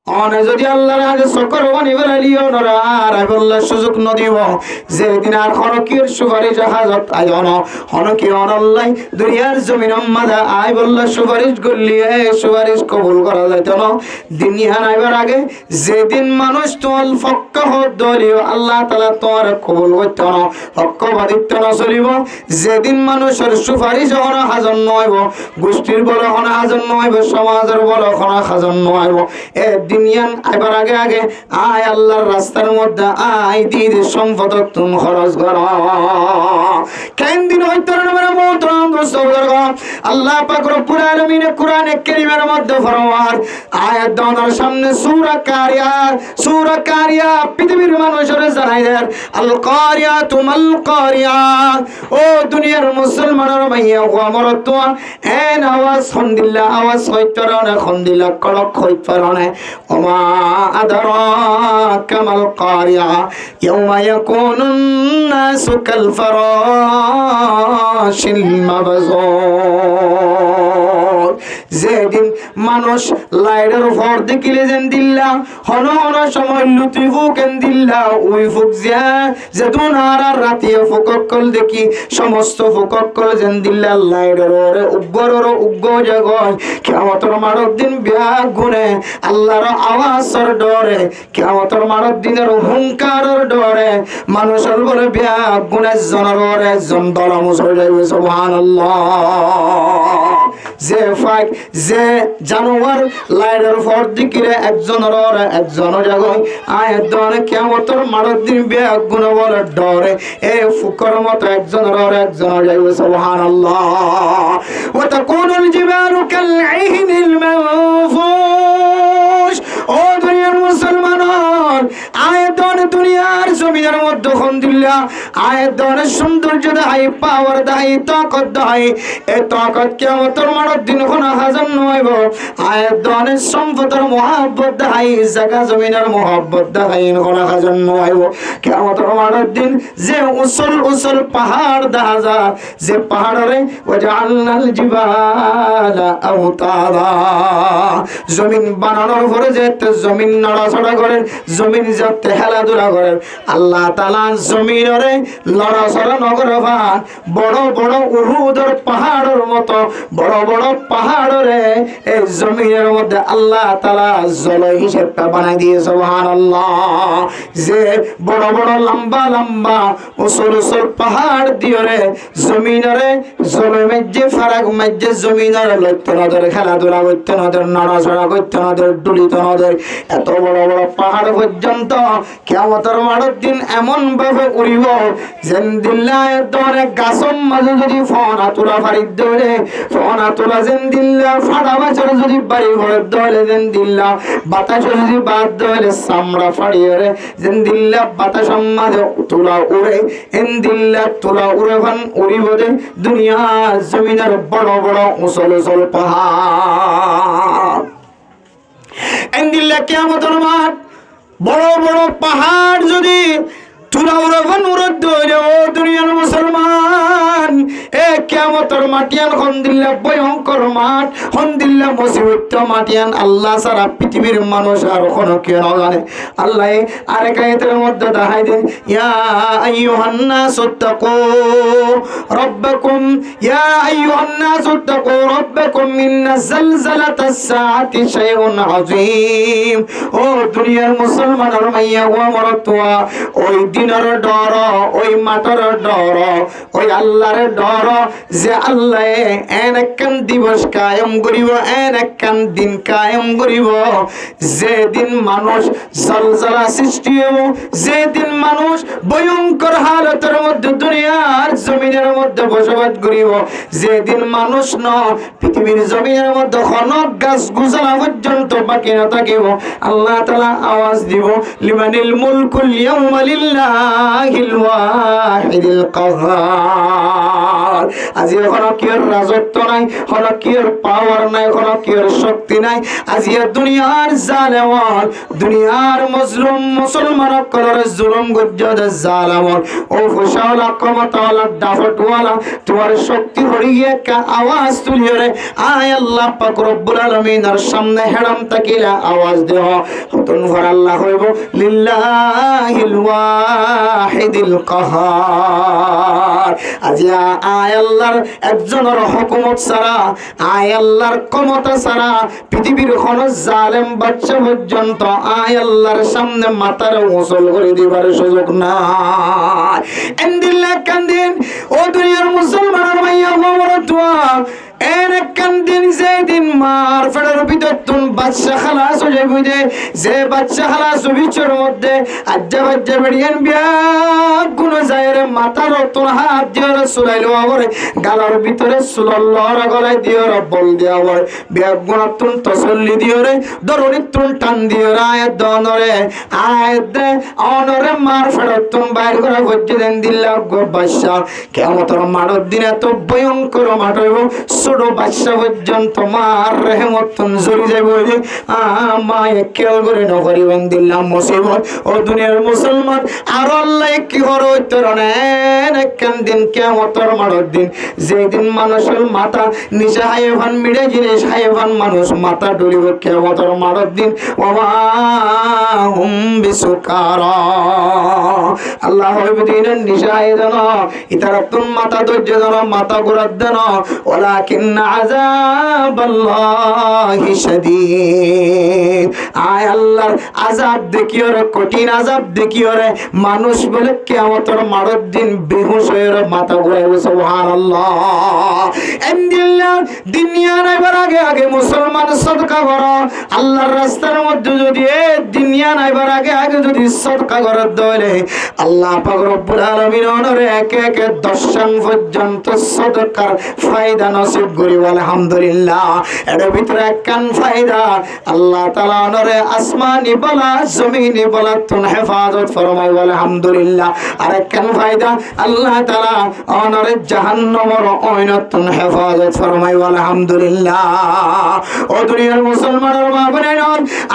অনে যদি আল্লাহর আগে সকর বানি বেলালিও নরা আর আল্লাহ সুযোগ নদিব যেদিন আর হনকির সুপারিশ হাজত আয়ন হনকি অনল্লাই দুনিয়ার জমিন মাদা আই বললা সুপারিশ করলি সুপারিশ কবুল করা যাইত না দুনিয়া নাইবার আগে যেদিন মানুষ তোল ফক্কা হত দলিও আল্লাহ তাআলা তোর কবুল করত না হক্কবাদিত্ব না চলিব যেদিন মানুষের সুপারিশ হন হাজন নয়ব গোষ্ঠীর বড় হন হাজন নয়ব সমাজের বড় হন হাজন নয়ব এ দুনিয়ান আইবার আগে আগে আয় আল্লাহর রাস্তার মধ্যে আয় দির সম্পদ তুমি খরচ করো কেন দিন হইতো না মোহতরম দোস্তবর্গ আল্লাহ পাক রব্বুল আলামিন কোরআনে কারীমের মধ্যে ফরমান আয়াত দাওয়ার সামনে সূরা কারিয়া পৃথিবীর মানুষের জানাই দেন আল কারিয়া তুমাল কারিয়া ও দুনিয়ার মুসলমানের মাইয়া ও আমার তো এন আওয়াজ হন্দিল্লা আওয়াজ হইতো না হন্দিল্লা কড়ক হইতো না ওমা আদরাকা মাল কারিয়া ইয়াউমা ইয়াকুনুন নাসু কাল ফারাশিল মাবজুর যেদিন মানুষ লাইটের উপর দেখিলে যেন দিল্লা হন হন সময় লুতি ফুকেন দিল্লা ওই ফুক যেদুন আর রাতিয়ে ফুককল দেখি সমস্ত ফুককল যেন দিল্লা লাইটের ওরে উগ্গর উগ্গ জগয় কিয়ামতের মারক দিন বিয়া গুনে আল্লাহর আওয়াজের ডরে কিয়ামতের মারক দিনের হুঙ্কারের ডরে মানুষের বলে বিয়া গুনে জনরে জন দলা মুসল যাইবে সুবহানাল্লাহ যে ফাক যে জানোয়ার লাইটের ফর দিকিরে একজনের জায়গায় আয় দনে কিয়ামতের মারক দিন বিয়া গুনে বলে ডরে এ ফুকর মতো একজনের যাইবে সুবহানাল্লাহ ওয়া তাকুনুল জিবালু কাল আইনিল মানফুশ ও দুনিয়ার মুসলমান আয়তন দুনিয়ার জমিনের মধ্যে খন্দিল্লা আয়তনের সৌন্দর্য দেখাই পাওয়ার দেখাই তাকত দেখাই এ তাকত কিয়ামতের মারক দিন কোনা হাজার নইব আয়তনের সম্পদের মহব্বত দেখাই জায়গা জমিনের মহব্বত দেখাই কোনা হাজার নইব কিয়ামতের মারক দিন যে উসল পাহাড় দেখা যায় যে পাহাড়ে ওয়াজআলনাল জিবালা আওতাদা জমিন বানানোর পরে যে জমিন নড়াচড়া করে জমিন যাতে খেলাধুলা করে আল্লাহ তাআলা জমিনরে লড়াচড়া নগর ভান বড় বড় উহুদের পাহাড়ের মতো বড় বড় পাহাড়রে এই জমিনের মধ্যে আল্লাহ তাআলা জল হিসেবটা বানাই দিয়ে সুবহানাল্লাহ যে বড় বড় লম্বা লম্বা উসল পাহাড় দিয়রে জমিনরে জলে মেজে ফারাক মেজে জমিনরে লইতে নদের খেলাধুলা করতে নদের নড়াচড়া করতে নদের ডুলিত নদের এত বড় বড় পাহাড় পর্যন্ত কিয়ামতের মাঠের দিন এমন ভাবে উড়িব যেন দিল্লায় তোরে গাছম মাঝে যদি ফোনা তোলা ফাড়ির দৌড়ে ফোনা তোলা যেন দিল্লা ফাড়া বাছর যদি বাড়ি ঘরের দৌড়ে যেন দিল্লা বাতাস যদি বাদ দৌড়ে চামড়া ফাড়িয়ে যেন দিল্লা বাতাস মাঝে তোলা উড়ে এন দিল্লা তোলা উড়ে ভান উড়িব যে দুনিয়ার জমিনের বড় বড় উসল পাহাড় এন্দিল্লা কিয়ামতের মাঠ বড় বড় পাহাড় যদি তুলা উড়ান উড়ত ধরে ও দুনিয়ার মুসলমান এ কিয়ামতের মাটিয়ান হন্দিল্লা ভয়ঙ্কর মাঠ হন্দিল্লা মুসিবত মাটিয়ান আল্লাহ সারা পৃথিবীর মানুষ আর কোনো কেউ না জানে আল্লাহ আরেক আয়াতের মধ্যে দেখাই দেন ইয়া আইয়ুহান নাস তাকু রাব্বাকুম ইয়া আইয়ুহান নাস তাকু রাব্বাকুম ইন্না জালজালাতাস সাআতি শাইউন আযীম ও দুনিয়ার মুসলমান আর মাইয়া ও মরতুয়া ওই দিনের ডর ওই মাঠের ডর ওই আল্লাহর ডর যে আল্লাহ একখান দিবস কায়েম করিব একখান দিন কায়েম করিব যেদিন মানুষ জলজলা সৃষ্টি হইব যেদিন মানুষ ভয়ঙ্কর হালতের মধ্যে দুনিয়ার জমিনের মধ্যে বসবাস করিব যেদিন মানুষ ন পৃথিবীর জমিনের মধ্যে খনক গাছ গুছালা পর্যন্ত বাকি না থাকিব আল্লাহ তাআলা আওয়াজ দিব লিমানিল মুলকুল ইয়াউমা লিল্লাহিল ওয়াহিদিল কাহ্হার আজি কোনো কির রাজত্ব নাই কোনো কির পাওয়ার নাই কোনো কির শক্তি নাই আজিয়া দুনিয়ার জালেমন দুনিয়ার মজলুম মুসলমান কলর জুলুম গজ্জদ জালামন ও ফুশাওয়ালা ক্ষমতাওয়ালা ডাফটওয়ালা তোমার শক্তি হরিয়ে কা আওয়াজ তুলিরে আয় আল্লাহ পাক রব্বুল আলামিনের সামনে হেরাম তাকিলা আওয়াজ দেও হতন ভর আল্লাহ হইব লিল্লাহিল ওয়াহিদিল কাহার আজিয়া আয় আল্লাহর একজনের হুকুমত ছাড়া আয় আল্লাহর ক্ষমতা ছাড়া পৃথিবীর কোন জালেম বাচ্চা পর্যন্ত আয় আল্লাহর সামনে মাথার উঁচল করে দিবার সুযোগ নাই এন্দিল্লা কান্দিন ও দুনিয়ার মুসলমানের ভাইয়া মামরতুয়া দিন যেদিন মার ফেরার ভিতর তুন বাচ্চা খালাস হয়ে যাবে যে বাচ্চা খালাস বিচর মধ্যে আজ্জা বাজ্জা বেরিয়ান বিয়া কোন জায়গায় মাথার তুন হাত দিয়ে সুলাইলো আবার গালার ভিতরে সুলল্লর গলায় দিয়ে বল দিয়ে আবার বিয়া গুণ তুন তসল্লি দিয়ে রে দরুনি তুন টান দিয়ে আয়াত দনরে আয়াত দে অনরে মার ফেরার তুন বাইর করে ভজ্জে দেন দিল্লা গো বাচ্চা কেমতর মাড়র দিন এত ভয়ঙ্কর মাঠ হইব ছোট বাচ্চা পর্যন্ত মার রেহমত জড়ি যাইব আমায় খেয়াল করে নকরিবেন দিল্লাম মুসিবত ও দুনিয়ার মুসলমান আর আল্লাহ কি করো তরুণ দিন কিয়ামতের মাঠের দিন যেদিন মানুষের মাথা নিচে হাইভান মিড়ে জিনিস হাইভান মানুষ মাথা ডুলিব কিয়ামতের মাঠের দিন ওমা হুম বিসুকারা আল্লাহ হইব দিনের নিচে হাই দেন ইতারা তুম মাথা ধৈর্য দেন মাথা ঘুরাত দেন ওলাকিন আযাবাল্লাহি শাদীদ আয় আল্লাহর আযাব দেখিও রে কঠিন আযাব দেখিও রে মানুষ বলে কিয়ামতের মাঠের দিন বেহুশ হয়ে মাথা ঘুরাইবে সুবহানাল্লাহ এন্দিল্লাহ দুনিয়া নাইবার আগে আগে মুসলমান সদকা করো আল্লাহর রাস্তার মধ্যে যদি দুনিয়া নাইবার আগে আগে যদি সদকা করো দলে আল্লাহ পাক রব্বুল আলামিন ওনরে একে একে 10 পর্যন্ত সদকার ফায়দা নসিব করিব আলহামদুলিল্লাহ এর ভিতরে একখান ফায়দা আল্লাহ তাআলা ওনরে আসমানি বলা জমিনি বলা তুন হেফাজত ফরমাই আলহামদুলিল্লাহ আর একখান ফায়দা আল্লাহ তাআলা ওনরে জাহান্নামের ওইনতুন হেফাজত ফরমাই আলহামদুলিল্লাহ ও দুনিয়ার মুসলমানের মা বোনেরা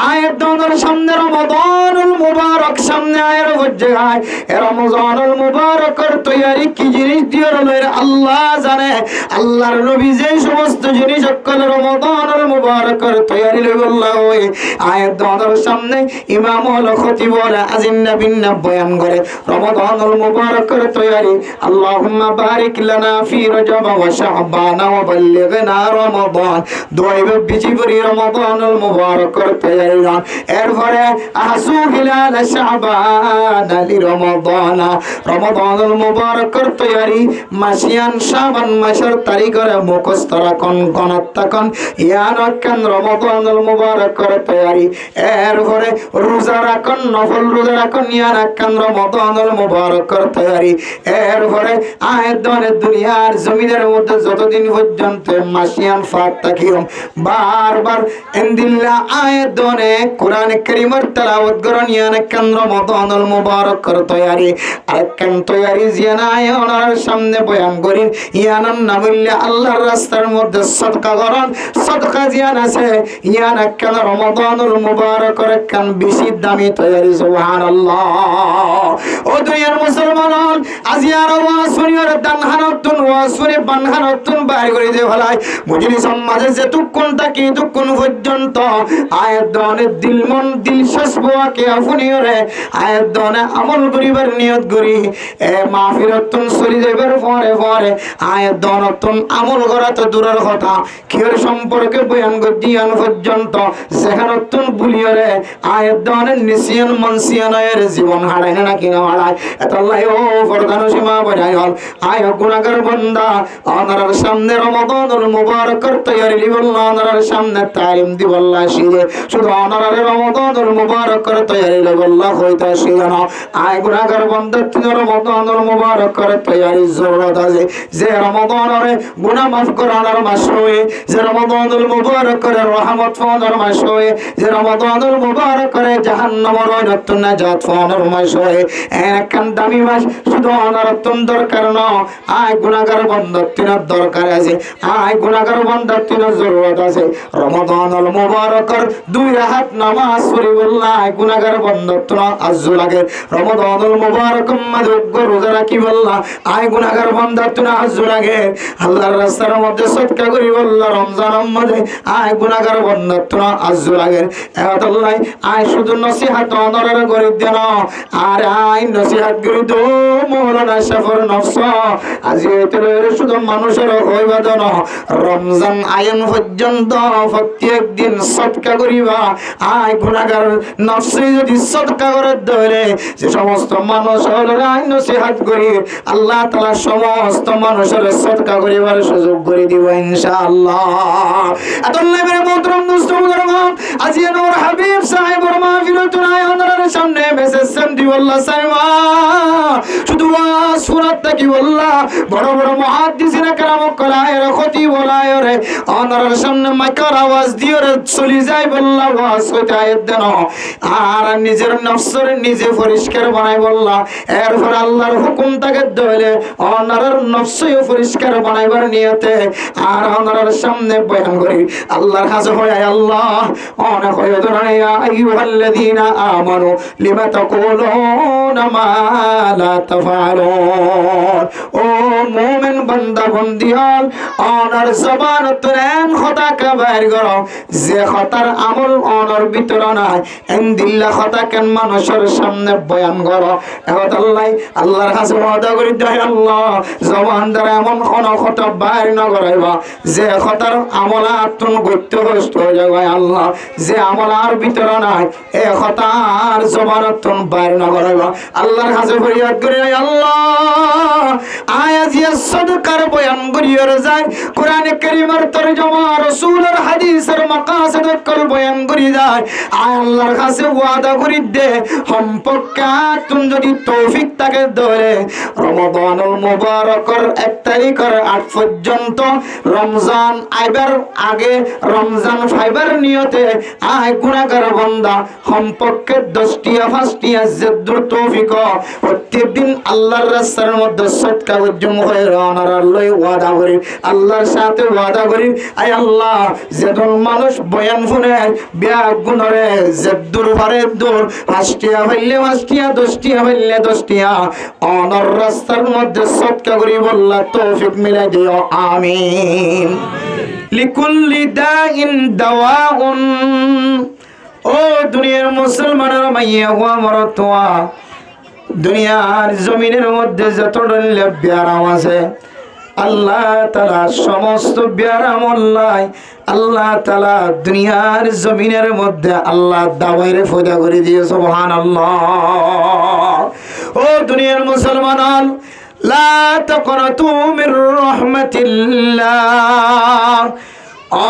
আয়াত দনের সামনে রমাদানুল মুবারক সামনে আয়ের বজ্জায় রমজানুল মুবারকের তৈরি কি জিনিস দিয়ে রইল আল্লাহ জানে আল্লাহর নবী যে সমস্ত জিনিস সকল রমাদানুল মুবারকের তৈরি লইল্লাহ ওই আয়াত দনের সামনে ইমামুল খতিব আজিন নবিন বয়ান করে রমাদানুল মুবারকের তৈরি আল্লাহুম্মা বারিক লানা ফি রজব ওয়া শাবান ওয়া বাল্লিগনা রমাদান দোয়াইবে বিজিবরি রমাদানুল মুবারকের তৈরি এরপরে আসু হিলাল শাবান আলি রমাদান রমাদানুল মুবারকের তৈরি মাসিয়ান শাবান মাসের তারিখের মুখস্থ রাখুন গণত থাকুন ইয়ানকান রমাদানুল মুবারকের তৈরি এরপরে রোজা রাখুন নফল রোজা রাখুন ইয়ানকান রমাদানুল মুবারকের তৈরি এরপরে আয়াতনে দুনিয়ার জমিনের মধ্যে যতদিন পর্যন্ত মাসিয়ান ফাত থাকিও বারবার ইনদিল্লাহ আয়াতনে কোরআন কারীমের তেলাওয়াত করুন ইয়ানকান রমাদানুল মুবারকের তৈরি আরকান তৈরি জিয়ানায় ওনার সামনে বয়ান করেন ইয়ানান নামিল্লা আল্লাহর রাস্তার মধ্যে সদকা করুন সদকা জিয়ান আছে ইয়ানকান রমাদানুল মুবারকের কান বেশি দামি তৈরি সুবহানাল্লাহ ও দুনিয়ার মুসলমান আজিয়ার ওয়াজ শুনিয়ার দানহানতুন ওয়াজ শুনে বানহানতুন বাইর করে দে ভালাই মজলিস সমাজে যেটুকুন তাকি তুকুন পর্যন্ত আয়াত দনে দিল মন দিল শাসবাকে আফুনিরে আয়াত দনে আমল করিবার নিয়ত করি এ মাহফিলতুন চলি যাইবার পরে পরে আয়াত দনতুন আমল করা তো দূরের কথা কির সম্পর্কে বয়ান গদিয়ান পর্যন্ত যেখানতুন ভুলিয়রে আয়াত দনে নিসিয়ান মনসিয়ানের জীবন হারায় না কিনা হারায় এতাল্লাহ ও ফরদান সীমা বজায় হল আয় গুনাহগার বান্দা আনার সামনে রমাদানুল মুবারকের তৈরি লিবল্লাহ আনার সামনে তালিম দিবল্লাহ শিরে শুধু আনার রমাদানুল মুবারকের তৈরি লিবল্লাহ হইতা শিরানো আয় গুনাহগার বান্দা তিন রমাদানুল মুবারকের তৈরি জরুরত আছে যে রমাদানের গুনাহ মাফ করানোর মাস হয়ে, যে রমাদানুল মুবারক করে রহমত পাওয়ার মাস হয়ে, যে রমাদানুল মুবারক করে জাহান্নামের নতুন নাজাত পাওয়ার মাস হয়ে, একখান দামি মাস শুধু অনারতন দরকার না, আয় গুনাহগার বান্দার তিনার দরকার আছে, আয় গুনাহগার বান্দার তিনার জরুরত আছে। রমাদানুল মুবারকের 2 রাকাত নামাজ পড়ি বললা গুনাহগার বান্দার তিনা আজ্জু লাগে। রমাদানুল মুবারক মধ্যে রোজা রাখি বললা আয় গুনাহগার বান্দার তিনা আজ্জু লাগে। আল্লাহর রাস্তার মধ্যে সদকা করি বললা রমজানের মধ্যে আয় গুনাহগার বান্দার তিনা আজ্জু লাগে। আল্লাহ আয় শুধু নসিহত অনরের করে দেন, আর আয় নসিহত করি তো মৌলানা শাফর নফস আজি এর শুধু মানুষের হইবা দেন। রমজান আইন পর্যন্ত প্রত্যেক দিন সদকা করিবা, আয় গুনাহগার নফসে যদি সদকা করে ধরে যে সমস্ত মানুষ আইন নসিহত করি আল্লাহ তাআলা সমস্ত মানুষের সদকা করিবার সুযোগ করে দিব ইনশাআল্লাহ। আল্লাহ মেরে মোহতরম দোস্ত মুজরমান আজি নূর হাবিব সাহেবের মাহফিলতুল আয়ানের সামনে মেসেজেন দি আল্লাহ সাইমা শুধু সুরাত কি আল্লাহ বড় বড় মুহাদ্দিসিনা کرام কলায়ের খতিব ওলায়ের আনার সামনে মাইকার আওয়াজ দিয়ে চলে যায় বললা ওয়াজ হইতে আয়াত দেন, আর নিজের নফসের নিজে পরিষ্কার বানাই বললা। এরপর আল্লাহর হুকুম তাকে ধরে আনার নফসও পরিষ্কার বানাইবার নিয়তে আর আনার সামনে বয়ান করি আল্লাহর হাজর হয় আল্লাহ অনেক হয়ে ধরে আইয়ুহাল্লাযীনা আমানু লিমা তাকুলুনা মা লা তাফআলুন। ও মুমিন বান্দা বন্দিয়াল অনার জবান তুলেন খতা কাবাইর করো যে খতার আমল অনার ভিতর নাই এন্দিল্লা খতা কেন মানুষের সামনে বয়ান করো। এখন আল্লাহ আল্লাহর কাছে ওয়াদা করি দেয় আল্লাহ জবান দ্বারা এমন কোন খতা বাইর না করাইবা যে খতার আমলা তুন গত্য হস্ত হয়ে যাবে আল্লাহ, যে আমলার ভিতর নাই এ খতার জবান তুন বাইর না করাইবা। আল্লাহর কাছে ফরিয়াদ করি আল্লাহ আয়াজ সদকার বয়ান করিয়ে যায় কোরআনে কারীমের তরজমা রাসূলের হাদিসের মাকাসিদ কল বয়ান করি যায়। আল্লাহর কাছে ওয়াদা করি দে সম্পর্কে তুমি যদি তৌফিক থাকে ধরে রমাদানুল মুবারকের 1 তারিখের 8 পর্যন্ত রমজান আইবার আগে রমজান ফাইবার নিয়তে আয় গুনাহগার বান্দা সম্পর্কে 10টিয়া 5টিয়া যদ্দুর তৌফিক প্রত্যেকদিন আল্লাহর রাস্তার মধ্যে সদকা উদ্যম হয়ে রানার লই ওয়াদা করি আল্লাহর সাথে ওয়াদা করি আয় আল্লাহ যেজন মানুষ বয়ান শুনে বিয়া গুণরে যদ্দুর পারে দূর 5টিয়া হইলে 5টিয়া 10টিয়া হইলে 10টিয়া অনর রাস্তার মধ্যে সদকা করি বললা তৌফিক মিলাই দিও আমিন। লিকুল্লি দাইন দাওয়াউন। ও দুনিয়ার মুসলমানের মাইয়া হুয়া মরতোয়া দুনিয়ার জমিনের মধ্যে যত ব্যারাম আছে আল্লাহ তাআলা সমস্ত ব্যারাম আল্লাহ আল্লাহ তাআলা দুনিয়ার জমিনের মধ্যে আল্লাহ দাওয়াইরে ফয়দা করে দিয়ে সুবহানাল্লাহ। ও দুনিয়ার মুসলমান লা তাকনাতু মির রাহমাতিল্লাহ।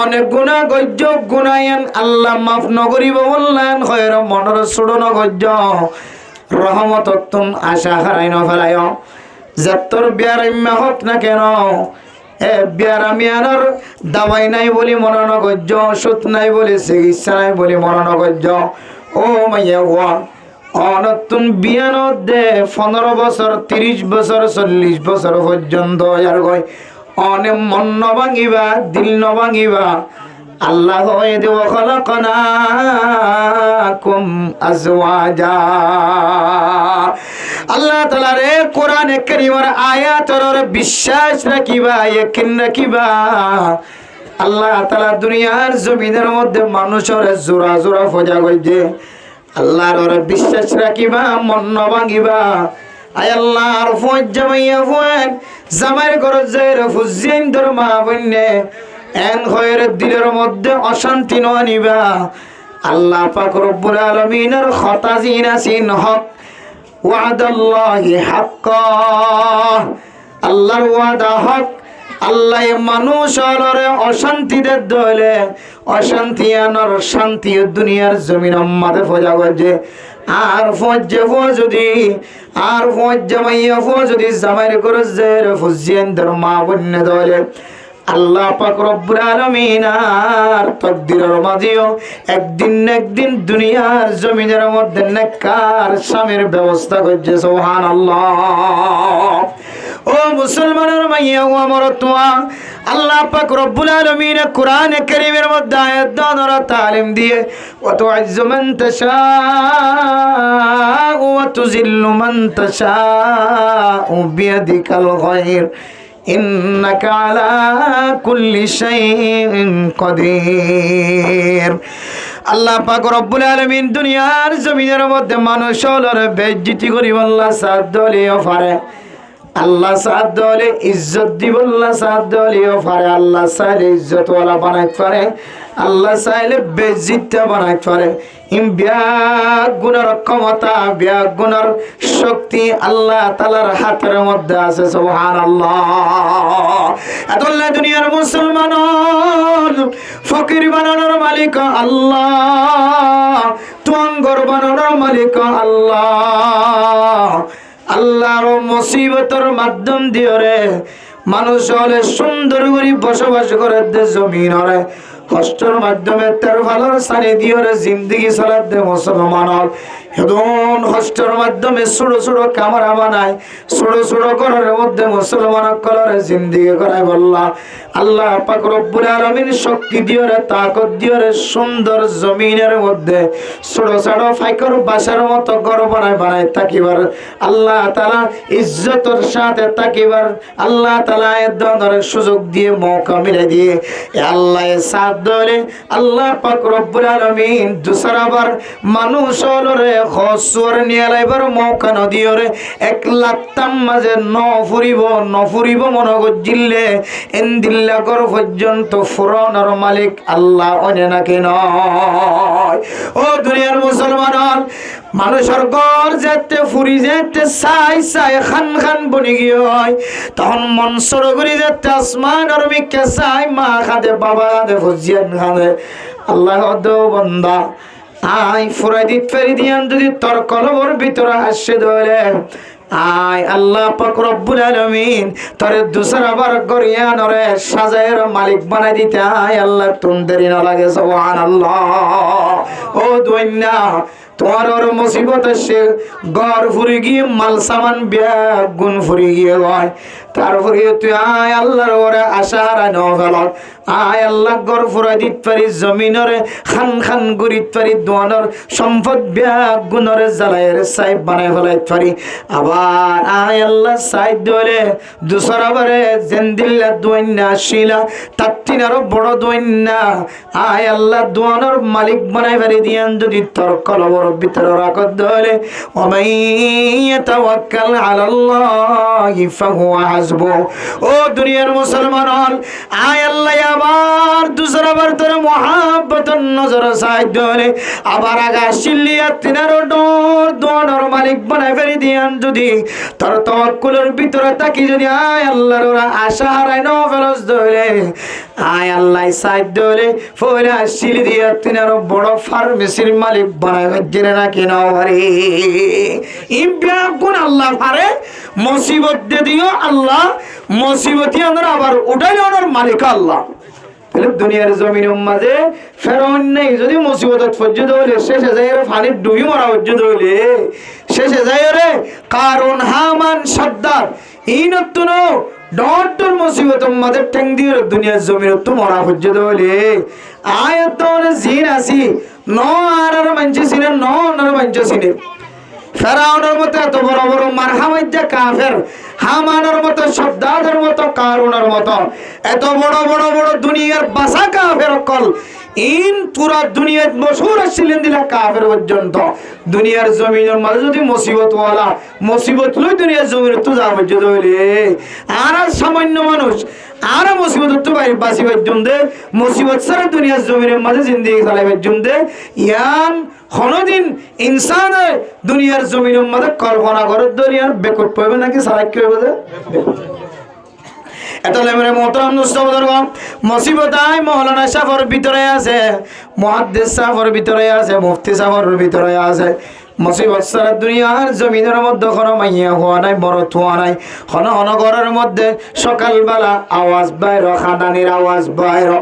অনেক গুনাহ গজ্জ গুনায়ান আল্লাহ মাফ নকরিব বললেন খয়র মনের ছুড়ন গজ্জ রহমততুন আশা হারাই নফেলায় যতর বিয়ারাম্যা হোক না কেন এ বিয়ারামিয়ানোর দাওয়াই নাই বলি মরণ গজ্জ ওষুধ নাই বলি চিকিৎসা নাই বলি মরণ গজ্জ। ও মাইয়া হুয়া অনতুন বিয়ানত দে 15 বছর 30 বছর 40 বছর পর্যন্ত আর গয় অনেক মন নভাঙিবা দিল নভাঙিবা আল্লাহ হয়ে দেব খলাকনাকুম আজওয়াজা। আল্লাহ তাআলা রে কোরআনে কারীমের আয়াতের বিশ্বাস রাখিবা ইয়াকিন রাখিবা। আল্লাহ তাআলা দুনিয়ার জমিনের মধ্যে মানুষের জোড়া জোড়া ফজা কইছে আল্লাহর বিশ্বাস রাখিবা মন নভাঙিবা। আয় আল্লাহর ফজ জামাইয়া ফজ জামাইর ঘর যাই ফুজিন ধর মা বন্যে এন খয়ের দিলের মধ্যে অশান্তি নিবা। আল্লাহ পাক রব্বুল আলামিনের খতাজিন আসিন হক ওয়াদাল্লাহি হাক্কা। আল্লাহর ওয়াদা হক। আল্লাহ মানুষের অশান্তি দলে অশান্তি আনার শান্তি দুনিয়ার জমিন মাঝে ফজা গজে আর ফজ্জে যদি আর ফজ্জা মাইয়া যদি জামাইর করে ফজিয়েন ধর মা বন্যে দলে আল্লাহ পাক রব্বুল আলামিন আর তাকদীরের মাঝেও একদিন না একদিন দুনিয়ার জমিনের মধ্যে নেককার স্বামীর ব্যবস্থা করছে সুবহানাল্লাহ। ও মুসলমানের মাইয়া ও আমার তোয়া, আল্লাহ পাক রব্বুল আলামিন কোরআনে কারীমের মধ্যে আয়াত দ্বারা তালিম দিয়ে ওয়া তু'ইজ্জু মান তাশাউ ওয়া তুযিল্লু মান তাশাউ বিয়াদিকাল খায়র ইন্নাকা আলা কুল্লি শাইইন কাদির। আল্লাহ পাক রব্বুল আলামিন দুনিয়ার জমিনের মধ্যে মানুষের বেইজ্জতি করিব আল্লাহ সাদলিও পারে, আল্লাহ সাদলে ইজ্জত দিব, আল্লাহ সাদলিও পারে। আল্লাহ চাইলে ইজ্জতওয়ালা বানাইতে পারে, আল্লাহ চাইলে বেইজ্জত বানাইতে পারে। বিয়াগ গুণের ক্ষমতা, বিয়াগ গুণের শক্তি আল্লাহ তাআলার হাতের মধ্যে আছে সুবহানাল্লাহ। এতলে দুনিয়ার মুসলমান ফকির বানানোর মালিক আল্লাহ, তুঙ্গর বানানোর মালিক আল্লাহ। আল্লাহর মুসিবতের মাধ্যম দিয়ে রে মানুষ হলে সুন্দর করে বসবাস করে জমিন হলে কষ্টের মাধ্যমে তের ভালোর সারি দিয়ে জিন্দগি চলার দে মুসলমান হল। এখন কষ্টের মাধ্যমে ছোট ছোট কামরা বানায়, ছোট ছোট ঘরের মধ্যে মুসলমান কলরে জিন্দগি করায় বললা। আল্লাহ পাক রব্বুল আলামিন শক্তি দিয়ে তাকত দিয়ে সুন্দর জমিনের মধ্যে ছোট ছোট ফাইকর বাসার মতো ঘর বানায় বানায় তাকিবার আল্লাহ তাআলা ইজ্জতের সাথে তাকিবার আল্লাহ তাআলা এর ধরনের সুযোগ দিয়ে মৌকা মিলে দিয়ে আল্লাহ সাথ ধরে আল্লাহ পাক রব্বুল আলামিন দুসরাবার মানুষ হলরে খসর নিয়ে লাইবার মৌকা নদিও রে এক লাত্তাম মাঝে নফুরিব মনগত জিল্লে এন্দিল্লা কর পর্যন্ত ফুরনের মালিক আল্লাহ অনে নাকি নয়। ও দুনিয়ার মুসলমান মানুষের ঘর যেতে ফুরি যেতে চাই চাই খান খান বনি গিয়ে হয়, তখন মন সর করি যেতে আসমানের মিকে চাই মা খাদে বাবা খাদে ফজিয়ান খাদে আল্লাহ দো বন্দা আই ফুরাই দিত ফেরি দিয়ান যদি তোর কলবর ভিতরে আসে ধরে আয় আল্লাহ পাক রব্বুল আলামিন তোরে দুসরাবার গরিয়ানরে সাজায়ের মালিক বানাই দিতে আয় আল্লাহ তুম দেরি না লাগে সুবহানাল্লাহ। ও দুনিয়া তোমার ওর মুসিবত এসে ঘর ফুরি গিয়ে মাল সামান ব্যাগ গুণ ফুরি গিয়ে হয়, তারপরে তুই আয় আল্লাহর ওরে আশা হারা ন ফেল আয় আল্লাহ ঘর ফুরাই দিত পারি জমিনরে খান খান গরিত পারি দোয়ানোর সম্পদ ব্যাগ গুণরে জ্বালায়ের সাহেব বানাই ফেলাইতে পারি। আবার আয় আল্লাহ সাইড ধরে দুসরাবারে জেন্দিল্লা দোয়ান্না শিলা তার তিনারও বড় দোয়ান্না আয় আল্লাহ দোয়ানোর মালিক বানাই ফেরি দিয়ান যদি তোর কলবর ভিতরে রাখত ধরে ওমাইয়া তাওয়াক্কাল আলাল্লাহি ফাহুয়া হাসবু। ও দুনিয়ার মুসলমান আয় আল্লাহ আবার দুসরাবার তোর মহাব্বতের নজর সাইড ধরে আবার আগা শিল্লিয়া তিনারও ডোর দোয়ানোর মালিক বানাই ফেরি দিয়ান যদি তোর তাওয়াক্কুলের ভিতরে থাকি যদি আয় আল্লাহর ওরা আশা হারায় না ফেরজ ধরে আয় আল্লাহ সাইড ধরে ফইরা শিলি দিয়া তিনারও বড় ফার্মেসির মালিক বানাই ফেরে না কেন পারে ইম্পিয়া গুণ আল্লাহ পারে মুসিবত দিয়ে দিও আল্লাহ মুসিবতই আমরা আবার উঠাই ওনার মালিক আল্লাহ। তাহলে দুনিয়ার জমিনের মাঝে ফেরাউন নেই যদি মুসিবত পর্যন্ত হলে শেষে যাই পানির ডুবি মরা পর্যন্ত হলে শেষে যাই রে কারণ হামান সাদ্দার এই নতুন ডর মুসিবতের মাঝে ঠ্যাং দিয়ে দুনিয়ার জমির তো মরা পর্যন্ত হলে আয়াত জিন আসি ন আর মানছে সিনে ন মানছে সিনে ফেরাউনের মতো এত বড় বড় মারহামাইদা কাফের হামানের মতো শব্দাদের মতো কারুনের মতো এত বড় বড় বড় দুনিয়ার বাসা কাফের কল ইন পুরা দুনিয়ার মশহুর ছিলেন দিলা কাফের পর্যন্ত দুনিয়ার জমিনের মাঝে যদি মুসিবত ওয়ালা মুসিবত লই দুনিয়ার জমিনে তো যা পর্যন্ত হইলে আর সামান্য মানুষ আর মুসিবত তো বাইরে বাসি পর্যন্ত মুসিবত সারা দুনিয়ার জমিনের মাঝে জিন্দেগি চালাই পর্যন্ত ইয়ান কোনদিন ইনসান দুনিয়ার জমিনের মাঝে কল্পনা করে দুনিয়ার বেকুব পাবে নাকি সারাক কি হবে এতলে মেরে মোহতারাম মুস্তাফাদরগণ মুসিবত আয় মাওলানা সাফর ভিতরে আছে মুহাদ্দিস সাফর ভিতরে আছে মুফতি সাফর ভিতরে আছে মুসিবত সারা দুনিয়ার জমিনের মধ্যে কোনো মাইয়া হওয়া নাই, বড় থোয়া নাই। হন হন ঘরের মধ্যে সকালবেলা আওয়াজ বাইর, খাদানির আওয়াজ বাইর।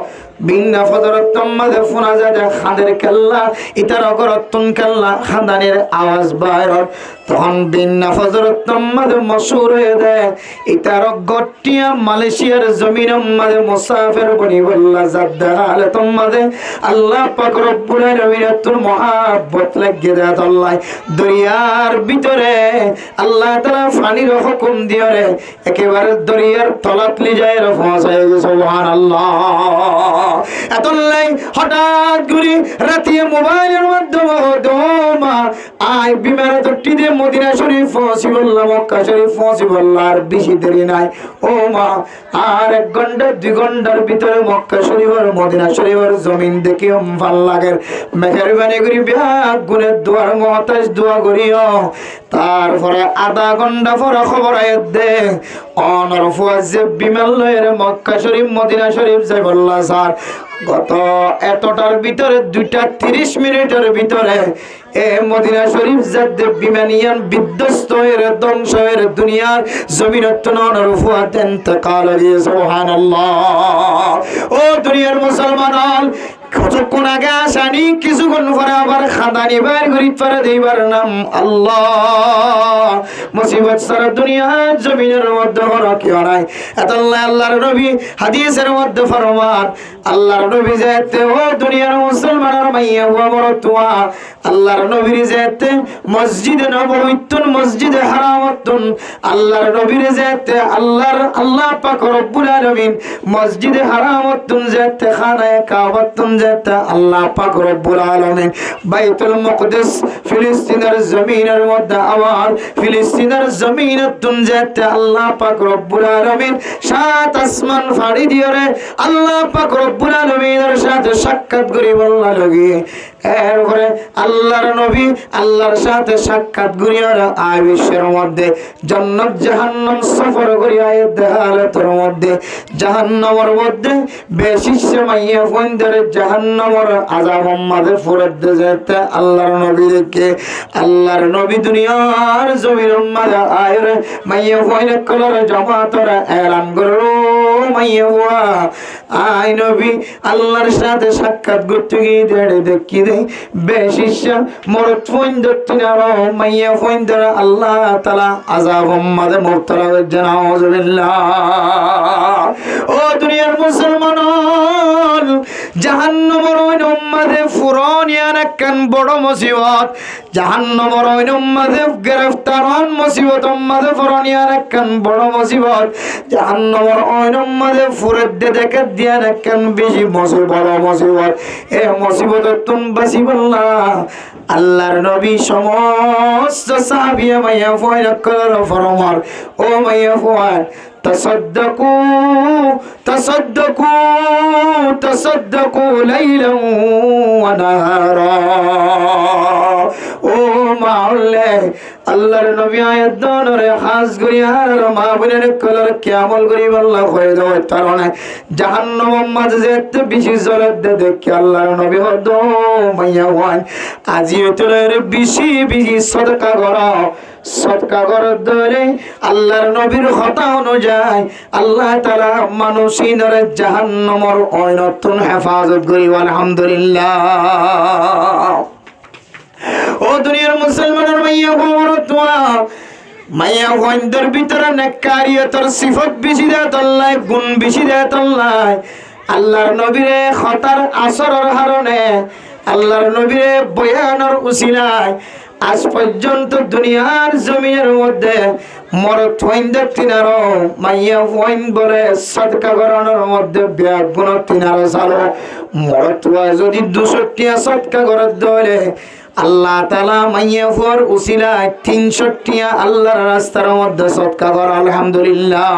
বিন্না ফজরতম মাঝে ফোনা যায় খাদের কেল্লা, ইতার অগরতন কেল্লা খাদানের আওয়াজ বাইর। তখন বিন্না ফজরতম মাঝে মশহুর হয়ে দেয় ইতার গটিয়া মালয়েশিয়ার জমিন মাঝে মুসাফির বনি বল্লা জাদ্দা আলে তোমাদে আল্লাহ পাক রব্বুল আলামিনের মহাব্বত লাগিয়ে দেয়। আল্লাহ দরিয়ার ভিতরে আল্লাহ তাআলা পানির হুকুম দিয়ে রে একেবারে দরিয়ার তলাত লি যায় রে পৌঁছায় গেছে। সুবহানাল্লাহ। এতলাই হঠাৎ করে রাতে মোবাইলের মাধ্যমে দোমা আই বিমানে তটি দিয়ে মদিনা শরীফ পৌঁছি বললাম, মক্কা শরীফ পৌঁছি বললাম। আর বেশি দেরি নাই ও মা, আর 1 ঘন্টা 2 ঘন্টার ভিতরে মক্কা শরীফ আর মদিনা শরীফের জমিন দেখি ভাল লাগে। মেহরবানি করি ব্যাগ গুণের দোয়ার মহতাজ দোয়া করিও। তারপরে আধা ঘন্টা পরে খবর আয় দে অনর ফুয়াজে বিমান লয়ের মক্কা শরীফ মদিনা শরীফ যাই বললা স্যার গত এতটার ভিতরে 2:30 মিনিটের ভিতরে এ মদিনা শরীফ যাতে বিমানিয়ান বিধ্বস্ত হয়ে ধ্বংস হয়ে দুনিয়ার জমিনত নর ফুয়াত ইন্তেকাল হয়ে। সুবহানাল্লাহ। ও দুনিয়ার মুসলমান, কতক্ষণ আগে আসানি কিছুক্ষণ পরে আবার খাদানি বাইর গরিব পারে দিবার নাম আল্লাহ। মুসিবত সারা দুনিয়া জমিনের মধ্যে বড় কি নাই। এত আল্লাহর নবী হাদিসের মধ্যে ফরমান, আল্লাহর নবী যেতে ও দুনিয়ার মুসলমানের মাইয়া হুয়া বড় তোয়া আল্লাহর নবীর যেতে মসজিদে নববীতুন মসজিদে হারামাতুন আল্লাহর নবীর যেতে আল্লাহ পাক রব্বুল আলামিন মসজিদে হারামাতুন যেতে খানায়ে কাবাতুন যেতে আল্লাহ পাক রব্বুল আলামিন বাইতুল মুকদ্দাস ফিলিস্তিনের জমিনের মধ্যে আবার ফিলিস্তিনের জমিনতুন যেতে আল্লাহ পাক রব্বুল আলামিন 7 আসমান ফাড়ি দিয়ে রে আল্লাহ পাক রব্বুল আলামিনের সাথে সাক্ষাৎ করি বললা লাগি। এরপরে আল্লাহর নবী আল্লাহর সাথে সাক্ষাৎ করিয়া আয় বিশ্বের মধ্যে জান্নাত জাহান্নাম সফর করিয়া দেহালতের মধ্যে জাহান্নামের মধ্যে বেশি মাইয়া ফন্দের জাহান্নামের আযাব আমাদের ফুরত যেতে আল্লাহর নবী দেখে আল্লাহর নবী দুনিয়ার জমির মাঝে আয় রে মাইয়া ফইনে কলর জামাতরা এলান করো মাইয়া হুয়া আয় নবী আল্লাহর সাথে সাক্ষাৎ করতে গিয়ে দেখি বেশিসা মরত ফইন্দর তিনারো মাইয়া ফইন্দর আল্লাহ তাআলা আযাব আমাদে মুবতালা হয়ে নাউযুবিল্লাহ। ও দুনিয়ার মুসলমান, জাহান্নামের ওই উম্মতে ফুরানিয়ান একখান বড় মুসিবত, জাহান্নামের ওই উম্মতে গ্রেফতারান মুসিবত উম্মতে ফুরানিয়ান একখান বড় মুসিবত, জাহান্নামের ওই উম্মতে ফুরত দেখে দিয়ান একখান বেশি বড় মুসিবত। এ মুসিবত তুম বাসি বললা আল্লাহর নবী সমস্ত সাহাবিয়া মাইয়া ফয়রা করার ফরমার ও মাইয়া ফয় تصدقوا ليلا ونهارا। ও মাওলা আল্লাহর নবী আয়াত দনরে খাস করি আর মা বোনের কলর কিয়ামল করি আল্লাহ কই দাও তারনে জাহান্নাম মাঝে যেতে বেশি জলত দেখি আল্লাহর নবী হদ মাইয়া ওয়ান আজি তোরে বেশি সদকা করো সদকা করার ধরে আল্লাহর নবীর কথা অনুযায়ী আল্লাহ তাআলা মানুষিনের জাহান্নামের অনতন হেফাজত করি আলহামদুলিল্লাহ। ও দুনিয়ার মুসলমানের মাইয়া গোরতওয়া মাইয়া ওয়াইন্দার ভিতরে নেকারিয়তের সিফত বেশি দেয় আল্লাহ, গুণ বেশি দেয় আল্লাহ। আল্লাহর নবীর খতার আসরের হারণে আল্লাহর নবীর বয়ানের উসিলায় আজ পর্যন্ত দুনিয়ার জমিনের মধ্যে মরত ওয়াইন্দার তিনারো মাইয়া ওয়াইন বলে সদকা করানোর মধ্যে ব্যাগ গুণ তিনারো চালো মরত যদি 200 সদকা করার দলে আল্লাহ তাআলা মাইয়া ফর উসিলায় 300 আল্লাহর রাস্তার মধ্যে সদকা কর আলহামদুলিল্লাহ।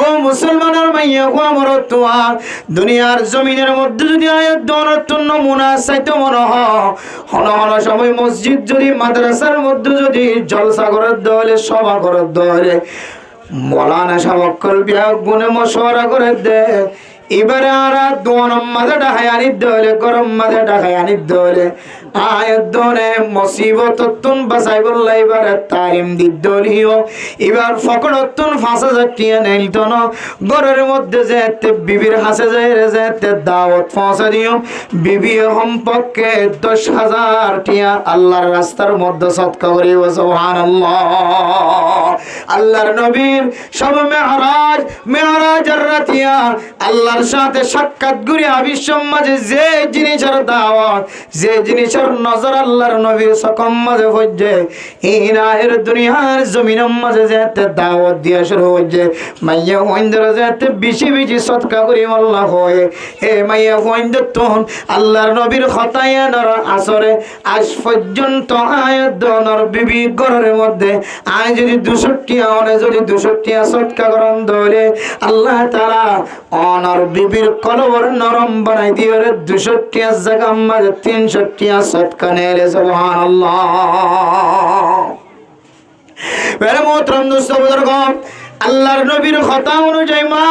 ও মুসলমানের মাইয়া ওয়া মরতুয়া দুনিয়ার জমিনের মধ্যে যদি আয়াত দনত নমুনা চাইতে মনে হন সময় মসজিদ যদি মাদ্রাসার মধ্যে যদি জলসা করার দলে সভা করার দলে মৌলানা সাবক্কল বিয়া গুনে মশওয়ারা করে দে এবারে আর দোয়ান মাঝে ডাকায় আনির দলে গরম মাঝে ডাকায় আনির দলে আয়াত দনে মুসিবততুন বাঁচাই বললাই এবারে তালিম দিদ্দলিও এবার ফকরতুন 5000 টিয়া নেইলতন ঘরের মধ্যে যেতে বিবির হাসে যায় রে যেতে দাওয়াত পৌঁছা দিও বিবি সম্পর্কে 10000 টিয়া আল্লাহর রাস্তার মধ্যে সদকা করিও সুবহানাল্লাহ। আল্লাহর নবীর সব মেরাজের রাতিয়া আল্লাহর সাথে সাক্ষাৎ করিয়া বিশ্বের মাঝে যে জিনিসের দাওয়াত যে জিনিসের নজর আল্লাহর নবীর সকম মাঝে হচ্ছে ইনায়ের দুনিয়ার জমিনের মাঝে যেতে দাওয়াত দিয়া শুরু হচ্ছে মাইয়া হইন্দর যেতে বেশি বেশি সদকা করি আল্লাহ হয় হে মাইয়া হইন্দর তখন আল্লাহর নবীর খতায়ানোর আসরে আজ পর্যন্ত আয়াত দনর বিবি ঘরের মধ্যে আয় যদি 200 টিয়া অনে যদি 200 টিয়া সদকা করন ধরে আল্লাহ তাআলা অনর বিবির কলবর নরম বানাই দিয়ে 200 টিয়া জায়গা মাঝে 300 টিয়া সদকা নেলে সুবহানাল্লাহ। মেরে মোহতরম দোস্ত বুজুর্গ আল্লাহর নবীর কথা অনুযায়ী মা